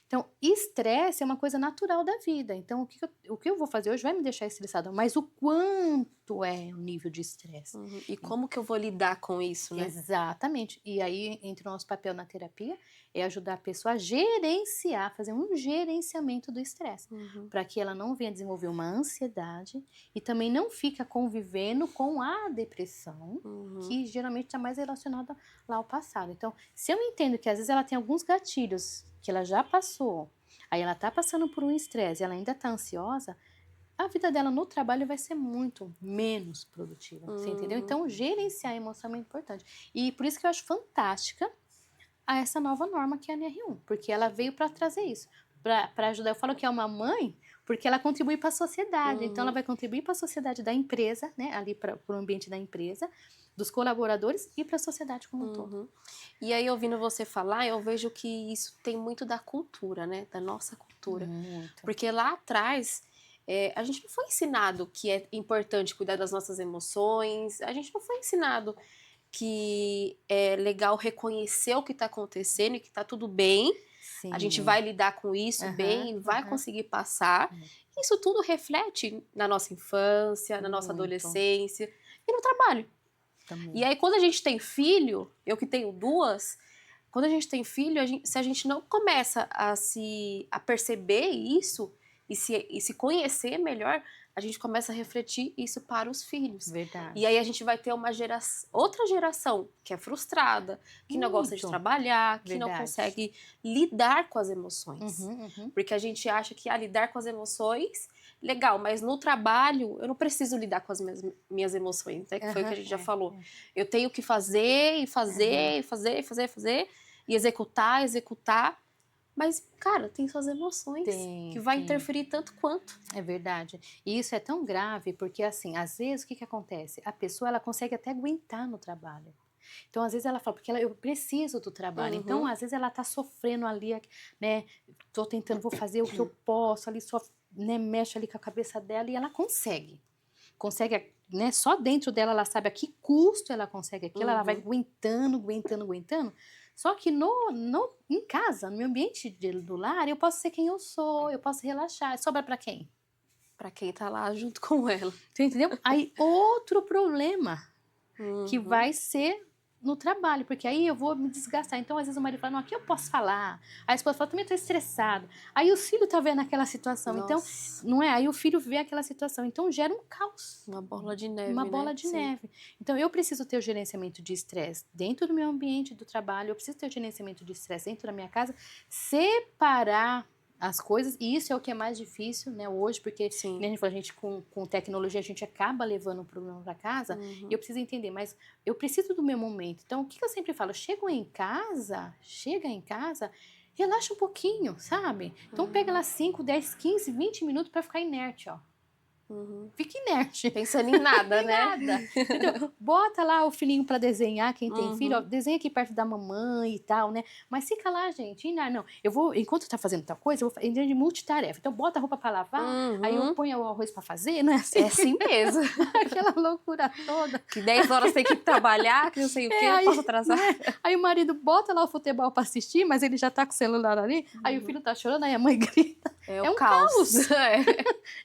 Então, estresse é uma coisa natural da vida. Então, o que eu vou fazer hoje vai me deixar estressada. Mas o quanto é o nível de estresse?
E como que eu vou lidar com isso, né?
Exatamente. E aí, entre o nosso papel na terapia, é ajudar a pessoa a gerenciar, fazer um gerenciamento do estresse. Para que ela não venha desenvolver uma ansiedade e também não fica convivendo com a depressão, que geralmente está mais relacionada lá ao passado. Então, se eu entendo que às vezes ela tem alguns gatilhos que ela já passou, aí ela tá passando por um estresse, ela ainda tá ansiosa, a vida dela no trabalho vai ser muito menos produtiva, você entendeu? Então, gerenciar a emoção é muito importante. E por isso que eu acho fantástica essa nova norma que é a NR1, porque ela veio para trazer isso, para ajudar. Eu falo que é uma mãe, porque ela contribui para a sociedade, então ela vai contribuir para a sociedade da empresa, né, ali para o ambiente da empresa, dos colaboradores e para a sociedade como um todo.
E aí, ouvindo você falar, eu vejo que isso tem muito da cultura, né? Da nossa cultura.
Muito.
Porque lá atrás, a gente não foi ensinado que é importante cuidar das nossas emoções, a gente não foi ensinado que é legal reconhecer o que está acontecendo e que está tudo bem. Sim. A gente vai lidar com isso bem e vai conseguir passar. Isso tudo reflete na nossa infância, na nossa adolescência e no trabalho. Também. E aí, quando a gente tem filho, eu que tenho 2, quando a gente tem filho, se a gente não começa a perceber isso e se conhecer melhor, a gente começa a refletir isso para os filhos.
Verdade.
E aí a gente vai ter outra geração que é frustrada, que não gosta de trabalhar, que não consegue lidar com as emoções. Porque a gente acha que lidar com as emoções, legal, mas no trabalho eu não preciso lidar com as minhas emoções, né? Que foi o que a gente já falou. Eu tenho que fazer e fazer, e fazer, e fazer, e fazer, e executar. Mas, cara, tem suas emoções que vai interferir tanto quanto.
É verdade. E isso é tão grave porque, assim, às vezes, o que acontece? A pessoa, ela consegue até aguentar no trabalho. Então, às vezes, ela fala, porque eu preciso do trabalho. Então, às vezes, ela tá sofrendo ali, né? Tô tentando, vou fazer o que eu posso, ali só, né, mexe ali com a cabeça dela e ela consegue. Consegue, né? Só dentro dela, ela sabe a que custo ela consegue aquilo, ela vai aguentando. Só que em casa, no meu ambiente do lar, eu posso ser quem eu sou, eu posso relaxar. Sobra pra quem?
Pra quem tá lá junto com ela.
Você entendeu? Aí, outro problema que vai ser no trabalho, porque aí eu vou me desgastar. Então, às vezes o marido fala, não, aqui eu posso falar. Aí a esposa fala, também tô estressado. Aí o filho tá vendo aquela situação. Nossa. Então, não é? Aí o filho vê aquela situação. Então, gera um caos.
Uma bola de neve,
Uma bola de neve. Então, eu preciso ter o gerenciamento de estresse dentro do meu ambiente do trabalho. Eu preciso ter o gerenciamento de estresse dentro da minha casa. Separar as coisas, e isso é o que é mais difícil, né, hoje, porque a gente com tecnologia, a gente acaba levando o problema para casa, e eu preciso entender, mas eu preciso do meu momento. Então, o que eu sempre falo? Chega em casa, relaxa um pouquinho, sabe? Então, pega lá 5, 10, 15, 20 minutos para ficar inerte, ó. Fica inerte.
Pensando em nada, né?
Nada. Entendeu? Bota lá o filhinho para desenhar, quem tem filho, ó, desenha aqui perto da mamãe e tal, né? Mas fica lá, gente. Não, eu vou, enquanto tá fazendo tal coisa, eu vou fazer de multitarefa. Então bota a roupa para lavar, aí eu ponho o arroz para fazer, não é assim?
É assim mesmo.
Aquela loucura toda.
Que 10 horas tem que trabalhar, que não sei o quê, eu posso atrasar.
Né? Aí o marido bota lá o futebol para assistir, mas ele já tá com o celular ali, aí o filho tá chorando, aí a mãe grita.
É um caos.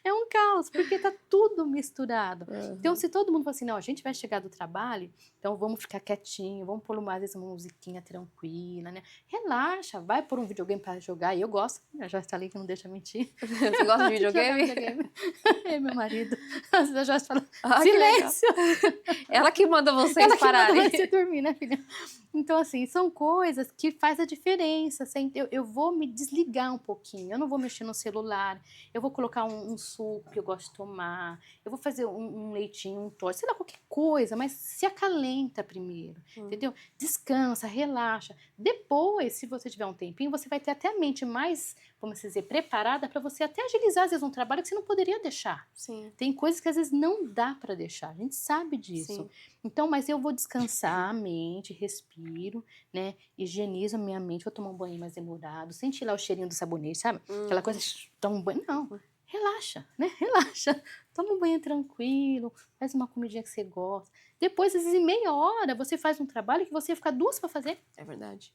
É um caos, porque tá tudo misturado. Então, se todo mundo fala assim, não, a gente vai chegar do trabalho, então vamos ficar quietinho, vamos pôr às vezes uma musiquinha tranquila, né? Relaxa, vai pôr um videogame para jogar. E eu gosto, já está ali que não deixa mentir.
Você gosta de videogame?
É meu marido. Você já fala, silêncio!
Ela que manda vocês pararem.
Ela que manda você dormir, né, filha? Então, assim, são coisas que fazem a diferença. Eu vou me desligar um pouquinho, eu não vou mexer no celular, eu vou colocar um suco que eu gosto de tomar, eu vou fazer um leitinho, um tosse, sei lá, qualquer coisa, mas se acalenta primeiro, entendeu? Descansa, relaxa. Depois, se você tiver um tempinho, você vai ter até a mente mais, vamos dizer, preparada para você até agilizar, às vezes, um trabalho que você não poderia deixar.
Sim.
Tem coisas que, às vezes, não dá para deixar, a gente sabe disso.
Sim.
Então, mas eu vou descansar a mente, respiro, né? Higienizo a minha mente, vou tomar um banho mais demorado, sente lá o cheirinho do sabonete, sabe? Aquela coisa, toma um banho, não. Relaxa, né? Relaxa. Toma um banho tranquilo, faz uma comidinha que você gosta. Depois, às vezes, em meia hora, você faz um trabalho que você ia ficar 2 para fazer.
É verdade.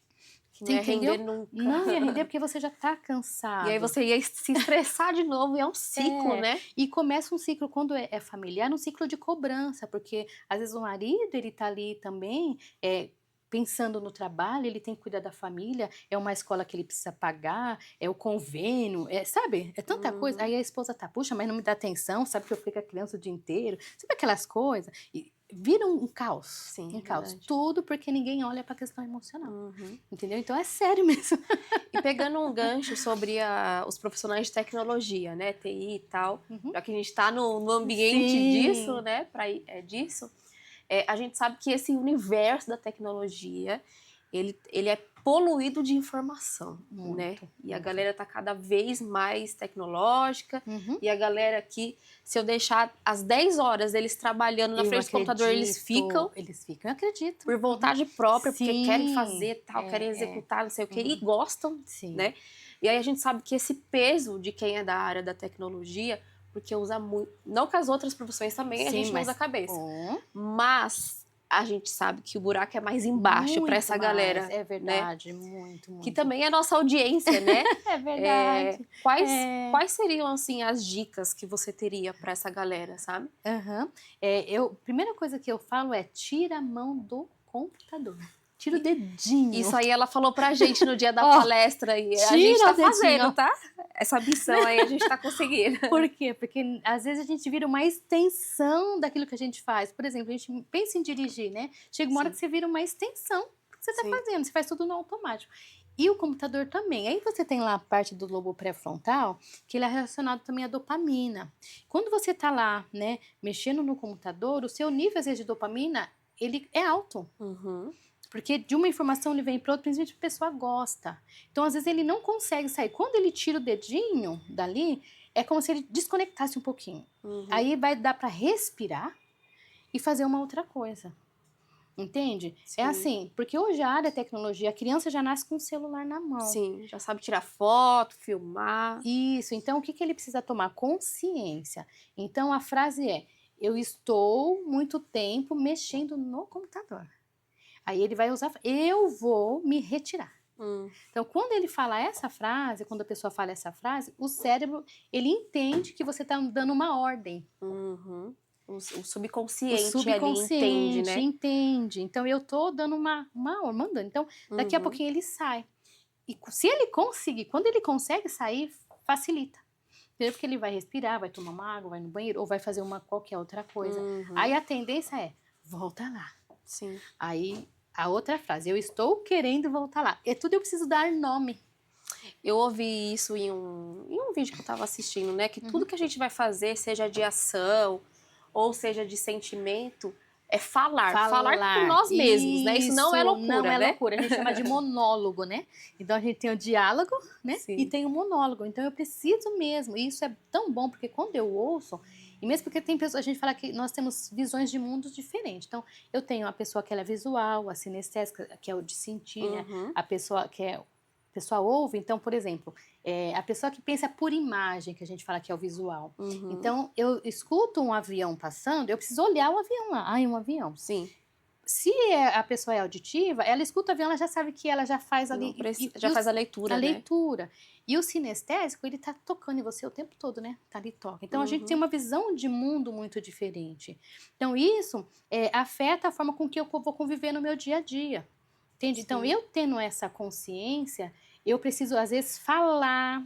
Que
Você
não ia
entendeu?
render nunca.
Não ia render porque você já tá cansado.
E aí você ia se estressar de novo, e é um ciclo, né?
E começa um ciclo, quando é familiar, um ciclo de cobrança, porque às vezes o marido, ele tá ali também, pensando no trabalho, ele tem que cuidar da família, é uma escola que ele precisa pagar, é o convênio, sabe? É tanta coisa. Aí a esposa tá, puxa, mas não me dá atenção, sabe que eu fico com a criança o dia inteiro, sabe aquelas coisas? E vira um caos.
Sim,
um caos.
Verdade.
Tudo porque ninguém olha para a questão emocional. Entendeu? Então é sério mesmo.
E pegando um gancho sobre os profissionais de tecnologia, né? TI e tal, já que a gente está no ambiente disso, né? Disso, a gente sabe que esse universo da tecnologia, ele é poluído de informação, né? E a galera tá cada vez mais tecnológica, e a galera aqui, se eu deixar às 10 horas eles trabalhando na frente do computador, eles ficam,
eu acredito.
Por vontade própria, porque querem fazer tal, querem executar, não sei o quê, e gostam, né? E aí a gente sabe que esse peso de quem é da área da tecnologia, porque usa muito, não que as outras profissões também a gente não usa a cabeça, mas a gente sabe que o buraco é mais embaixo para essa galera.
É verdade, né? Muito.
Que também é a nossa audiência, né?
É verdade.
Quais seriam, assim, as dicas que você teria para essa galera, sabe?
Primeira coisa que eu falo é tira a mão do computador. Tira o dedinho.
Isso aí ela falou pra gente no dia da palestra e a gente tá fazendo, tá? Essa missão aí a gente tá conseguindo.
Por quê? Porque às vezes a gente vira uma extensão daquilo que a gente faz. Por exemplo, a gente pensa em dirigir, né? Chega uma hora que você vira uma extensão do que você tá fazendo. Você faz tudo no automático. E o computador também. Aí você tem lá a parte do lobo pré-frontal, que ele é relacionado também à dopamina. Quando você tá lá, né, mexendo no computador, o seu nível, às vezes, de dopamina, ele é alto. Porque de uma informação ele vem para outra, principalmente a pessoa gosta. Então, às vezes, ele não consegue sair. Quando ele tira o dedinho dali, é como se ele desconectasse um pouquinho. Aí vai dar para respirar e fazer uma outra coisa. Entende? Sim. É assim, porque hoje a área da tecnologia, a criança já nasce com o celular na mão.
Sim, já sabe tirar foto, filmar.
Isso, então o que ele precisa tomar? Consciência. Então a frase é, eu estou muito tempo mexendo no computador. Aí ele vai usar, eu vou me retirar. Então, quando ele fala essa frase, quando a pessoa fala essa frase, o cérebro, ele entende que você está dando uma ordem.
O subconsciente ali entende, né?
Entende. Então, eu tô dando uma mandando. Então, daqui a pouquinho ele sai. E se ele conseguir, quando ele consegue sair, facilita. Porque ele vai respirar, vai tomar uma água, vai no banheiro, ou vai fazer qualquer outra coisa. Aí a tendência é, volta lá.
Sim.
Aí, a outra frase, eu estou querendo voltar lá. Tudo eu preciso dar nome.
Eu ouvi isso em um vídeo que eu estava assistindo, né? Que tudo que a gente vai fazer, seja de ação ou seja de sentimento, é falar com nós mesmos, né? Isso não é loucura,
não é
né?
loucura, a gente chama de monólogo, né? Então a gente tem o diálogo, né?
Sim.
E tem o monólogo. Então eu preciso mesmo, e isso é tão bom, porque quando eu ouço, E mesmo porque tem pessoas, a gente fala que nós temos visões de mundos diferentes. Então, eu tenho a pessoa que ela é visual, a sinestésica, que é o de sentir, né? A pessoa que é... A pessoa ouve, então, por exemplo, a pessoa que pensa por imagem, que a gente fala que é o visual. Então, eu escuto um avião passando, eu preciso olhar o avião lá. Ah, é um avião.
Sim.
Se a pessoa é auditiva, ela escuta o avião, ela já sabe que ela já faz ali...
Já faz a leitura,
a
né?
leitura. E o sinestésico, ele tá tocando em você o tempo todo, né? Tá ali, toca. Então, a gente tem uma visão de mundo muito diferente. Então, isso afeta a forma com que eu vou conviver no meu dia a dia. Entende?
Sim.
Então, eu tendo essa consciência, eu preciso, às vezes, falar,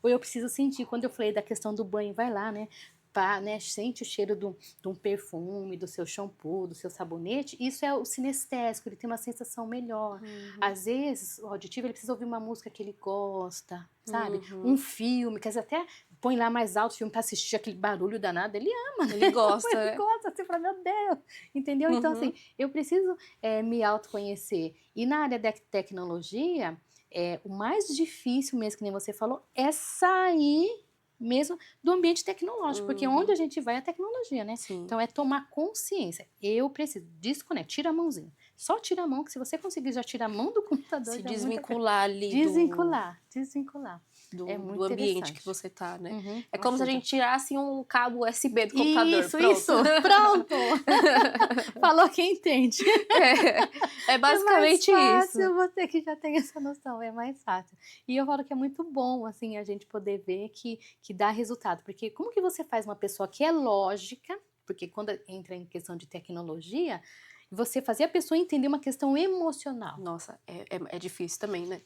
ou eu preciso sentir. Quando eu falei da questão do banho, vai lá, né? Pá, né? Sente o cheiro de um perfume, do seu shampoo, do seu sabonete. Isso é o sinestésico, ele tem uma sensação melhor. Às vezes, o auditivo, ele precisa ouvir uma música que ele gosta, sabe? Um filme, quer dizer, até põe lá mais alto o filme para assistir aquele barulho danado, ele ama, né?
Ele gosta,
Ele
né?
gosta, você fala, meu Deus, entendeu? Então, assim, eu preciso me autoconhecer. E na área da tecnologia, o mais difícil mesmo, que nem você falou, é sair mesmo do ambiente tecnológico, porque onde a gente vai é a tecnologia, né?
Sim.
Então, é tomar consciência. Eu preciso, desconectar, tira a mãozinha. Só tira a mão, que se você conseguir já tirar a mão do computador...
Se
já
desvincular ali
Desvincular. É muito
do ambiente
interessante.
que você tá, né? É
Ajuda.
como se a gente tirasse um cabo USB do computador.
Isso,
Pronto.
Falou quem entende.
É basicamente
é mais fácil,
isso.
você que já tem essa noção, é mais fácil. E eu falo que é muito bom, assim, a gente poder ver que dá resultado. Porque como que você faz uma pessoa que é lógica, porque quando entra em questão de tecnologia, você fazer a pessoa entender uma questão emocional.
Nossa, é difícil também, né?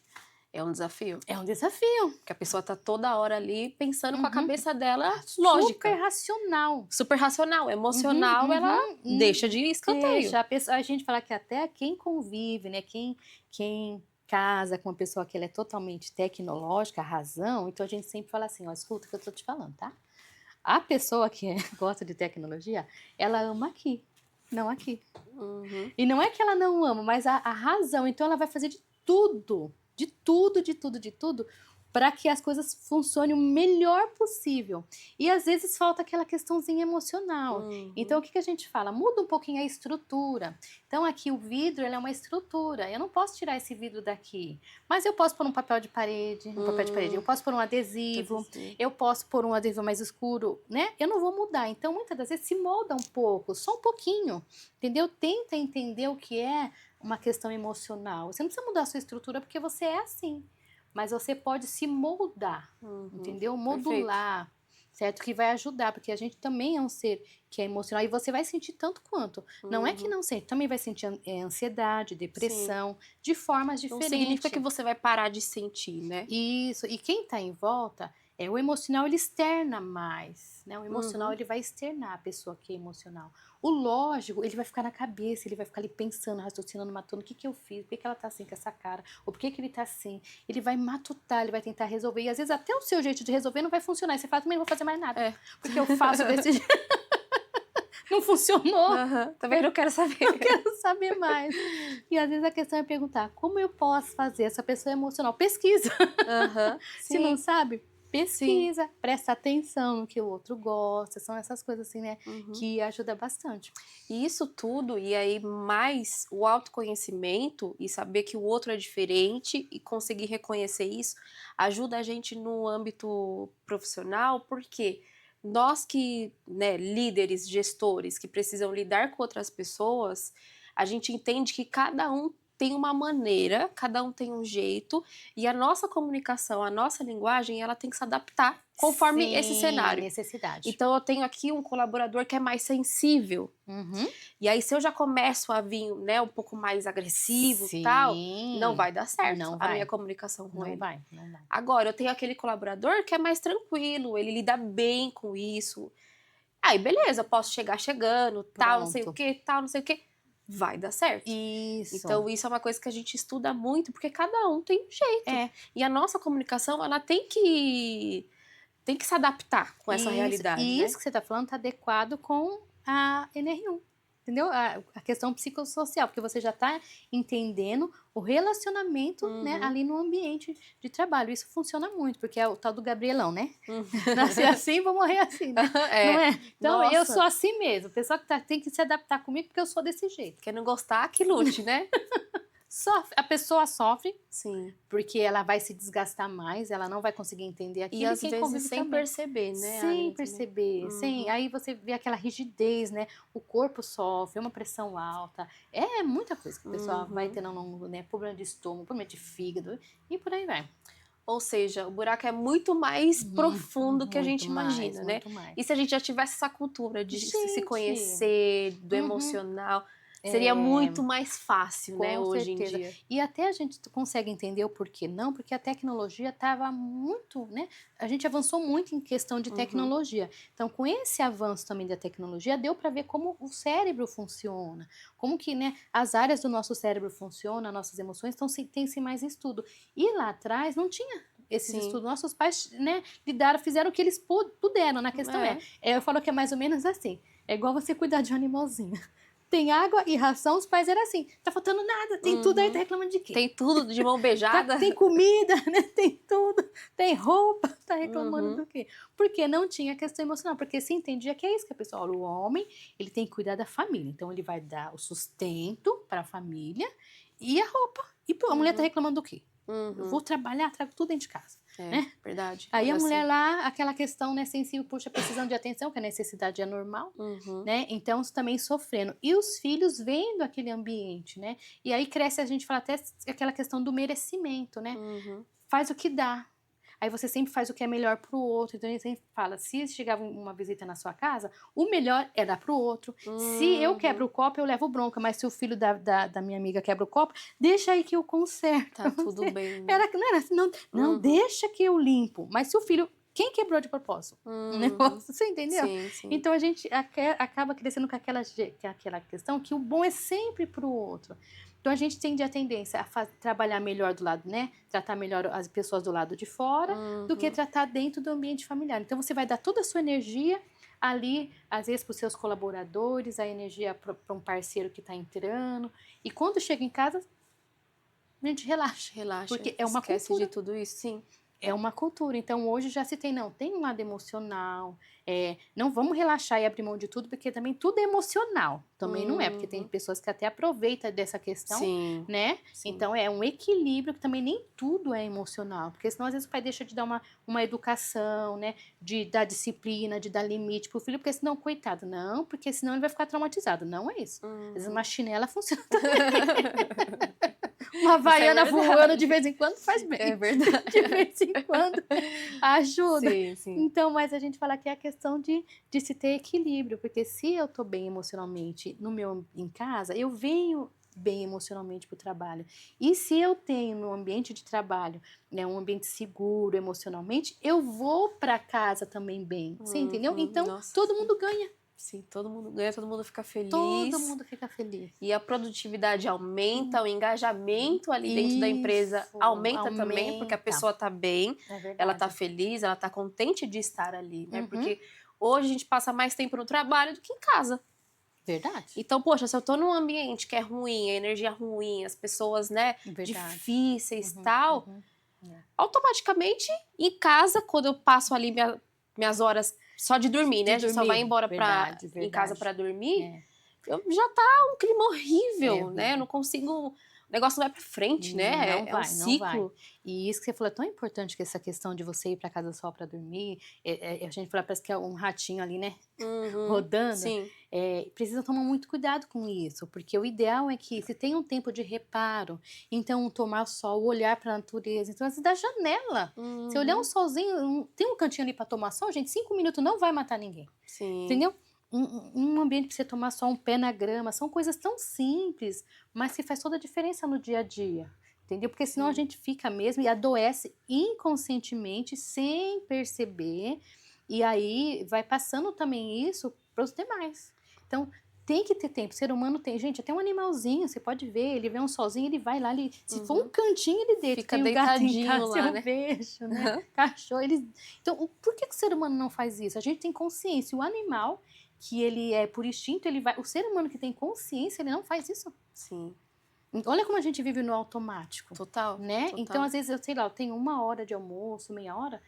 É um desafio.
É um desafio.
Porque a pessoa tá toda hora ali pensando com a cabeça dela lógica.
Super racional.
Super racional. Emocional, ela deixa de escanteio.
A gente fala que até quem convive, né? Quem casa com uma pessoa que ela é totalmente tecnológica, a razão, então a gente sempre fala assim, ó, escuta o que eu tô te falando, tá? A pessoa que gosta de tecnologia, ela ama aqui, não aqui. E não é que ela não ama, mas a razão, então ela vai fazer de tudo, para que as coisas funcionem o melhor possível. E às vezes falta aquela questãozinha emocional. Então o que a gente fala? Muda um pouquinho a estrutura. Então aqui o vidro, ele é uma estrutura. Eu não posso tirar esse vidro daqui, mas eu posso pôr um papel de parede, eu posso pôr um adesivo, eu posso pôr um adesivo mais escuro, né? Eu não vou mudar. Então muitas das vezes se molda um pouco, só um pouquinho, entendeu? Tenta entender o que é uma questão emocional. Você não precisa mudar a sua estrutura porque você é assim. Mas você pode se moldar, entendeu? Modular, certo? Que vai ajudar, porque a gente também é um ser que é emocional e você vai sentir tanto quanto. Não é que não sente, também vai sentir ansiedade, depressão, de formas diferentes.
Não significa que você vai parar de sentir, né?
Isso, e quem tá em volta, o emocional ele externa mais, né? O emocional ele vai externar a pessoa que é emocional. O lógico, ele vai ficar na cabeça, ele vai ficar ali pensando, raciocinando, matando, o que eu fiz, por que ela tá assim com essa cara, ou por que ele tá assim. Ele vai matutar, ele vai tentar resolver, e às vezes até o seu jeito de resolver não vai funcionar, e você fala, também não vou fazer mais nada, porque eu faço desse jeito. Não funcionou.
Também não quero saber.
Não quero saber mais. E às vezes a questão é perguntar, como eu posso fazer essa pessoa emocional? Pesquisa. Se não sabe, pesquisa, presta atenção no que o outro gosta, são essas coisas assim, né, que ajuda bastante.
E isso tudo, e aí mais o autoconhecimento e saber que o outro é diferente e conseguir reconhecer isso, ajuda a gente no âmbito profissional, porque nós que, né, líderes, gestores, que precisam lidar com outras pessoas, a gente entende que cada um tem uma maneira, cada um tem um jeito, e a nossa comunicação, a nossa linguagem, ela tem que se adaptar conforme esse cenário.
Necessidade.
Então eu tenho aqui um colaborador que é mais sensível. E aí se eu já começo a vir, né, um pouco mais agressivo e tal, não vai dar certo a minha comunicação com ele.
Não vai.
Agora eu tenho aquele colaborador que é mais tranquilo, ele lida bem com isso. Aí beleza, eu posso chegar chegando, tal, não sei o que, tal, não sei o que. Vai dar certo.
Isso.
Então, isso é uma coisa que a gente estuda muito, porque cada um tem um jeito. E a nossa comunicação, ela tem que se adaptar com essa realidade,
E
né?
isso que você está falando está adequado com a NR1. entendeu? A questão psicossocial, porque você já está entendendo o relacionamento, né, ali no ambiente de trabalho. Isso funciona muito, porque é o tal do Gabrielão, né? Nascer assim, vou morrer assim, né? Não é? Então, eu sou assim mesmo. O pessoal que tem que se adaptar comigo, porque eu sou desse jeito.
Quem não gostar, que lute, né?
A pessoa sofre,
sim,
porque ela vai se desgastar mais, ela não vai conseguir entender aquilo.
E às vezes sem
também.
perceber, né?
Sem perceber, aí você vê aquela rigidez, né? O corpo sofre, uma pressão alta, é muita coisa que a pessoa vai tendo, né? Problema de estômago, problema de fígado e por aí vai.
Ou seja, o buraco é muito mais profundo que a gente imagina, né? E se a gente já tivesse essa cultura de se conhecer, do emocional, seria muito mais fácil, né, hoje em dia.
E até a gente consegue entender o porquê não, porque a tecnologia estava muito, né? A gente avançou muito em questão de tecnologia. Então, com esse avanço também da tecnologia, deu para ver como o cérebro funciona, como que, né, as áreas do nosso cérebro funcionam, nossas emoções, então tem-se mais estudo. E lá atrás não tinha esses estudos. Nossos pais, né, fizeram o que eles puderam. Na questão eu falo que é mais ou menos assim, é igual você cuidar de um animalzinho. Tem água e ração, os pais eram assim, tá faltando nada, tem tudo, aí tá reclamando de quê?
Tem tudo de mão beijada.
Tem comida, né? Tem tudo, tem roupa, tá reclamando do quê? Porque não tinha questão emocional, porque se entendia que é isso que a pessoa, o homem, ele tem que cuidar da família, então ele vai dar o sustento para a família e a roupa. E a mulher tá reclamando do quê? Eu vou trabalhar, trago tudo dentro de casa. Né?
Verdade.
Aí a mulher lá, aquela questão, né, sensível, puxa, precisando de atenção, que a necessidade é normal, né? Então, também sofrendo. E os filhos vendo aquele ambiente, né? E aí cresce, a gente fala até aquela questão do merecimento, né? Faz o que dá. Aí você sempre faz o que é melhor pro outro. Então a gente sempre fala, se chegava uma visita na sua casa, o melhor é dar pro outro. Se eu quebro o copo, eu levo bronca. Mas se o filho da minha amiga quebra o copo, deixa aí que eu conserto.
Tá tudo bem. Né?
Não era assim, não deixa que eu limpo. Mas se o filho... Quem quebrou de propósito? Um negócio, você entendeu?
Sim.
Então a gente acaba crescendo com aquela questão que o bom é sempre pro outro. Então a gente tende a tendência a trabalhar melhor do lado, né? Tratar melhor as pessoas do lado de fora do que tratar dentro do ambiente familiar. Então você vai dar toda a sua energia ali, às vezes para os seus colaboradores, a energia para um parceiro que está entrando. E quando chega em casa, a gente relaxa. Porque é uma
esquece
cultura.
de tudo isso, sim.
É uma cultura. Então, hoje já se tem, tem um lado emocional. Não vamos relaxar e abrir mão de tudo, porque também tudo é emocional. Também não é, porque tem pessoas que até aproveitam dessa questão, né? Sim. Então, é um equilíbrio que também nem tudo é emocional. Porque senão, às vezes, o pai deixa de dar uma educação, né? De dar disciplina, de dar limite pro filho, porque senão, coitado, não, porque senão ele vai ficar traumatizado. Não é isso. Às vezes, uma chinela funciona também. Uma havaiana voando de vez em quando faz bem.
É verdade.
De vez em quando ajuda.
Sim.
Então, mas a gente fala que é a questão de se ter equilíbrio. Porque se eu tô bem emocionalmente em casa, eu venho bem emocionalmente pro trabalho. E se eu tenho no ambiente de trabalho, né, um ambiente seguro emocionalmente, eu vou para casa também bem. Você entendeu? Então, todo mundo ganha.
Sim, todo mundo ganha, todo mundo fica feliz.
Todo mundo fica feliz.
E a produtividade aumenta, o engajamento ali dentro da empresa aumenta também, porque a pessoa tá bem, ela tá feliz, ela tá contente de estar ali, né? Porque hoje a gente passa mais tempo no trabalho do que em casa.
Verdade.
Então, poxa, se eu tô num ambiente que é ruim, a energia ruim, as pessoas, né, difíceis e tal, automaticamente, em casa, quando eu passo ali minhas horas só de dormir, né? A gente só vai embora em casa pra dormir. Já tá um clima horrível, né? Eu não consigo... O negócio não vai pra frente, né?
Não vai,
um ciclo.
Não vai. E isso que você falou é tão importante, que essa questão de você ir pra casa só pra dormir. A gente fala, parece que é um ratinho ali, né? Rodando.
Sim.
Precisa tomar muito cuidado com isso, porque o ideal é que se tem um tempo de reparo, então tomar sol, olhar pra natureza. Então, assim, da janela. Se olhar um solzinho, tem um cantinho ali pra tomar sol, gente, 5 minutos não vai matar ninguém.
Sim.
Entendeu? Um ambiente para você tomar só um pé na grama, são coisas tão simples, mas que faz toda a diferença no dia a dia, entendeu? Porque senão a gente fica mesmo e adoece inconscientemente, sem perceber, e aí vai passando também isso para os demais. Então, Tem que ter tempo. O ser humano tem. Gente, até um animalzinho, você pode ver, ele vê um solzinho, ele vai lá, se for um cantinho, ele deita.
Fica
tem um
deitadinho
gato em casa,
lá,
eu
né?
vejo, né? Cachorro, eles... Então, por que o ser humano não faz isso? A gente tem consciência. O animal, que ele é por instinto, ele vai... O ser humano que tem consciência, ele não faz isso.
Sim.
Olha como a gente vive no automático.
Total.
Né?
Total.
Então, às vezes, eu sei lá, eu tenho 1 hora de almoço, meia hora.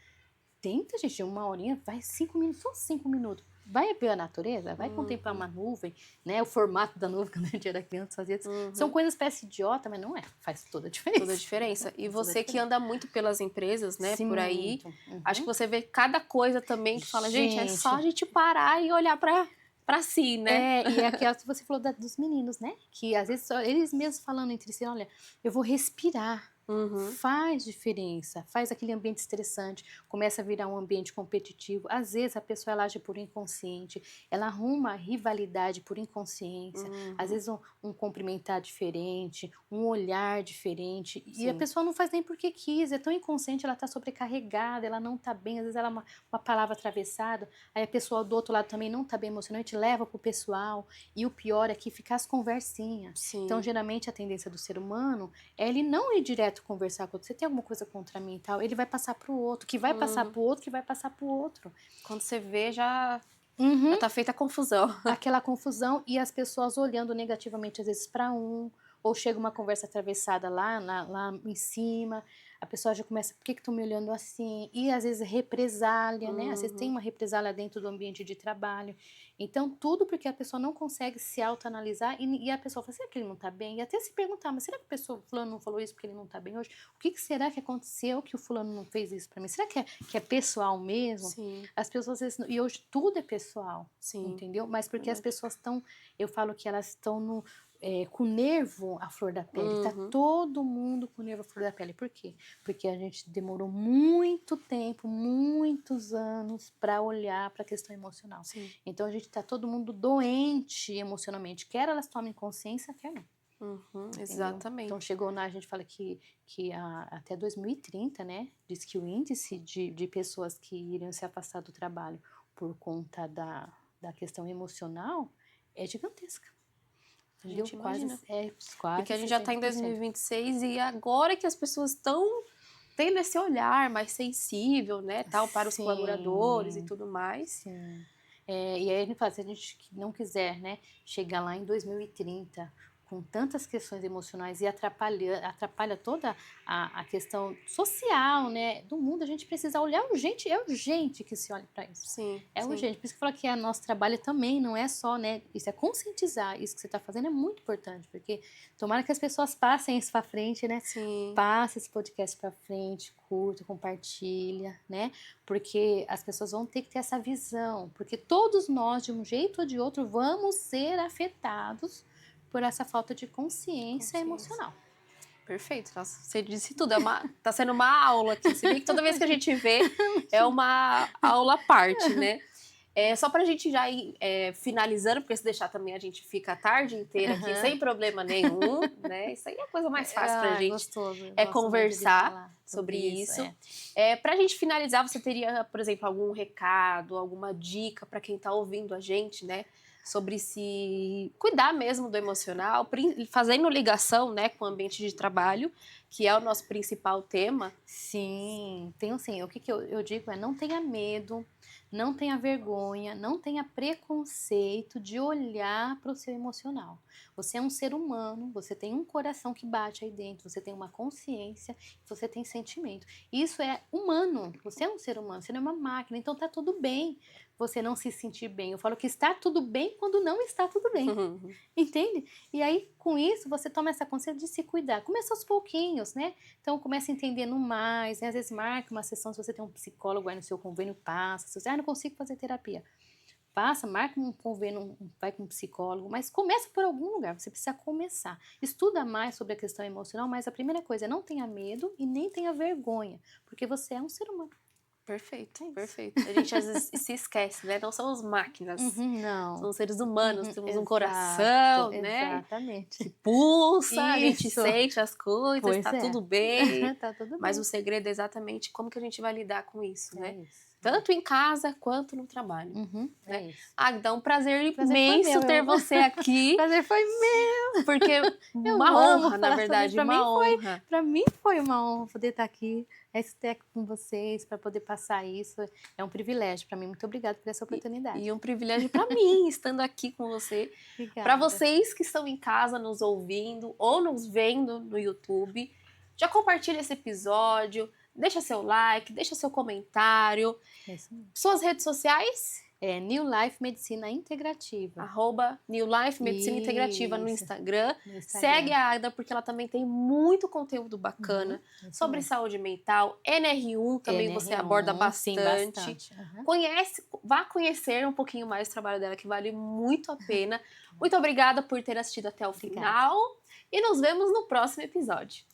Tenta, gente, 1 horinha, vai 5 minutos, só 5 minutos. Vai ver a natureza, vai contemplar uma nuvem, né? O formato da nuvem, quando a gente era criança, fazia isso. São coisas parece idiota, mas não é. Faz toda a diferença.
Toda a diferença. E você que anda muito pelas empresas, né,
Sim,
por aí,
muito.
acho que você vê cada coisa também que fala, gente, é só a gente parar e olhar pra si, né?
E aquela que você falou dos meninos, né? Que às vezes eles mesmos falando entre si, olha, eu vou respirar. Faz diferença, faz aquele ambiente estressante, começa a virar um ambiente competitivo. Às vezes a pessoa ela age por inconsciente, ela arruma rivalidade por inconsciência, às vezes um cumprimentar diferente, um olhar diferente, e a pessoa não faz nem porque quis, é tão inconsciente, ela está sobrecarregada, ela não está bem, às vezes ela é uma palavra atravessada, aí a pessoa do outro lado também não está bem emocionante, leva pro pessoal, e o pior é que fica as conversinhas.
Sim.
Então geralmente a tendência do ser humano é ele não ir direto conversar com outro, você tem alguma coisa contra mim e tal, ele vai passar pro outro, que vai passar pro outro, que vai passar pro outro.
Quando você vê, já tá feita a confusão.
Aquela confusão e as pessoas olhando negativamente às vezes para ou chega uma conversa atravessada lá em cima, a pessoa já começa, por que estão me olhando assim? E às vezes represália, né? Às vezes tem uma represália dentro do ambiente de trabalho. Então, tudo porque a pessoa não consegue se autoanalisar e a pessoa fala, será que ele não tá bem? E até se perguntar, mas será que o fulano não falou isso porque ele não tá bem hoje? O que será que aconteceu que o fulano não fez isso para mim? Será que é pessoal mesmo?
Sim.
As pessoas, às vezes, e hoje tudo é pessoal, entendeu? Mas porque as pessoas estão, eu falo que elas estão com o nervo à flor da pele, tá todo mundo com o nervo à flor da pele. Por quê? Porque a gente demorou muito tempo, muitos anos para olhar para a questão emocional.
Sim.
Então a gente tá todo mundo doente emocionalmente, quer elas tomem consciência, quer não.
Exatamente.
Então chegou a gente fala que até 2030, né, diz que o índice de pessoas que iriam se afastar do trabalho por conta da questão emocional é gigantesca.
A gente imagina.
Quase.
Porque a gente já está em 2026 e agora que as pessoas estão tendo esse olhar mais sensível, né, tal, para os colaboradores e tudo mais.
Sim. E aí a gente fala, se a gente não quiser, né, chegar lá em 2030 com tantas questões emocionais e atrapalha toda a questão social, né, do mundo, a gente precisa olhar urgente, é urgente que se olhe para isso.
Sim.
Urgente, por isso que eu falo que nosso trabalho também não é só, né, isso é conscientizar, isso que você está fazendo é muito importante, porque tomara que as pessoas passem isso para frente, né, passe esse podcast para frente, curta, compartilha, né, porque as pessoas vão ter que ter essa visão, porque todos nós, de um jeito ou de outro, vamos ser afetados por essa falta de consciência emocional.
Perfeito, nossa, você disse tudo, tá sendo uma aula aqui, se bem que toda vez que a gente vê é uma aula à parte, né? Só pra gente já ir finalizando, porque se deixar também a gente fica a tarde inteira aqui sem problema nenhum, né? Isso aí é a coisa mais fácil pra gente,
gostoso,
conversar sobre isso. Pra gente finalizar, você teria, por exemplo, algum recado, alguma dica pra quem tá ouvindo a gente, né? Sobre se cuidar mesmo do emocional, fazendo ligação, né, com o ambiente de trabalho, que é o nosso principal tema.
Sim, tenho sim. O que eu digo é não tenha medo, não tenha vergonha, não tenha preconceito de olhar para o seu emocional. Você é um ser humano, você tem um coração que bate aí dentro, você tem uma consciência, você tem sentimento. Isso é humano, você é um ser humano, você não é uma máquina, então tá tudo bem você não se sentir bem. Eu falo que está tudo bem quando não está tudo bem, entende? E aí, com isso, você toma essa consciência de se cuidar. Começa aos pouquinhos, né? Então, começa entendendo mais, né? Às vezes marca uma sessão, se você tem um psicólogo aí no seu convênio, passa. Se você, não consigo fazer terapia. Passa, marca um convênio, vai com um psicólogo, mas começa por algum lugar, você precisa começar. Estuda mais sobre a questão emocional, mas a primeira coisa é não tenha medo e nem tenha vergonha, porque você é um ser humano.
Perfeito, perfeito. A gente às vezes se esquece, né? Não somos máquinas.
Não.
Somos seres humanos, temos um coração, né?
Exatamente.
Que pulsa,
Isso.
a gente sente as coisas, tá tudo bem.
Tá tudo bem.
Mas o segredo é exatamente como que a gente vai lidar com isso, né? Tanto em casa quanto no trabalho.
É isso.
Agda, um prazer
Prazer
imenso
foi meu,
ter você aqui.
O prazer foi meu.
Porque uma honra, na verdade, uma honra.
Para mim foi uma honra poder estar aqui, STEC com vocês, para poder passar isso. É um privilégio para mim. Muito obrigada por essa oportunidade.
E um privilégio para mim, estando aqui com você. Para vocês que estão em casa nos ouvindo ou nos vendo no YouTube, já compartilha esse episódio, deixa seu like, deixa seu comentário. Suas redes sociais?
É New Life Medicina Integrativa.
@New Life Medicina Integrativa no Instagram. Segue a Agda, porque ela também tem muito conteúdo bacana sobre saúde mental. NR1 também você aborda bastante.
Sim, bastante.
Vá conhecer um pouquinho mais o trabalho dela, que vale muito a pena. Muito obrigada por ter assistido até o final. E nos vemos no próximo episódio.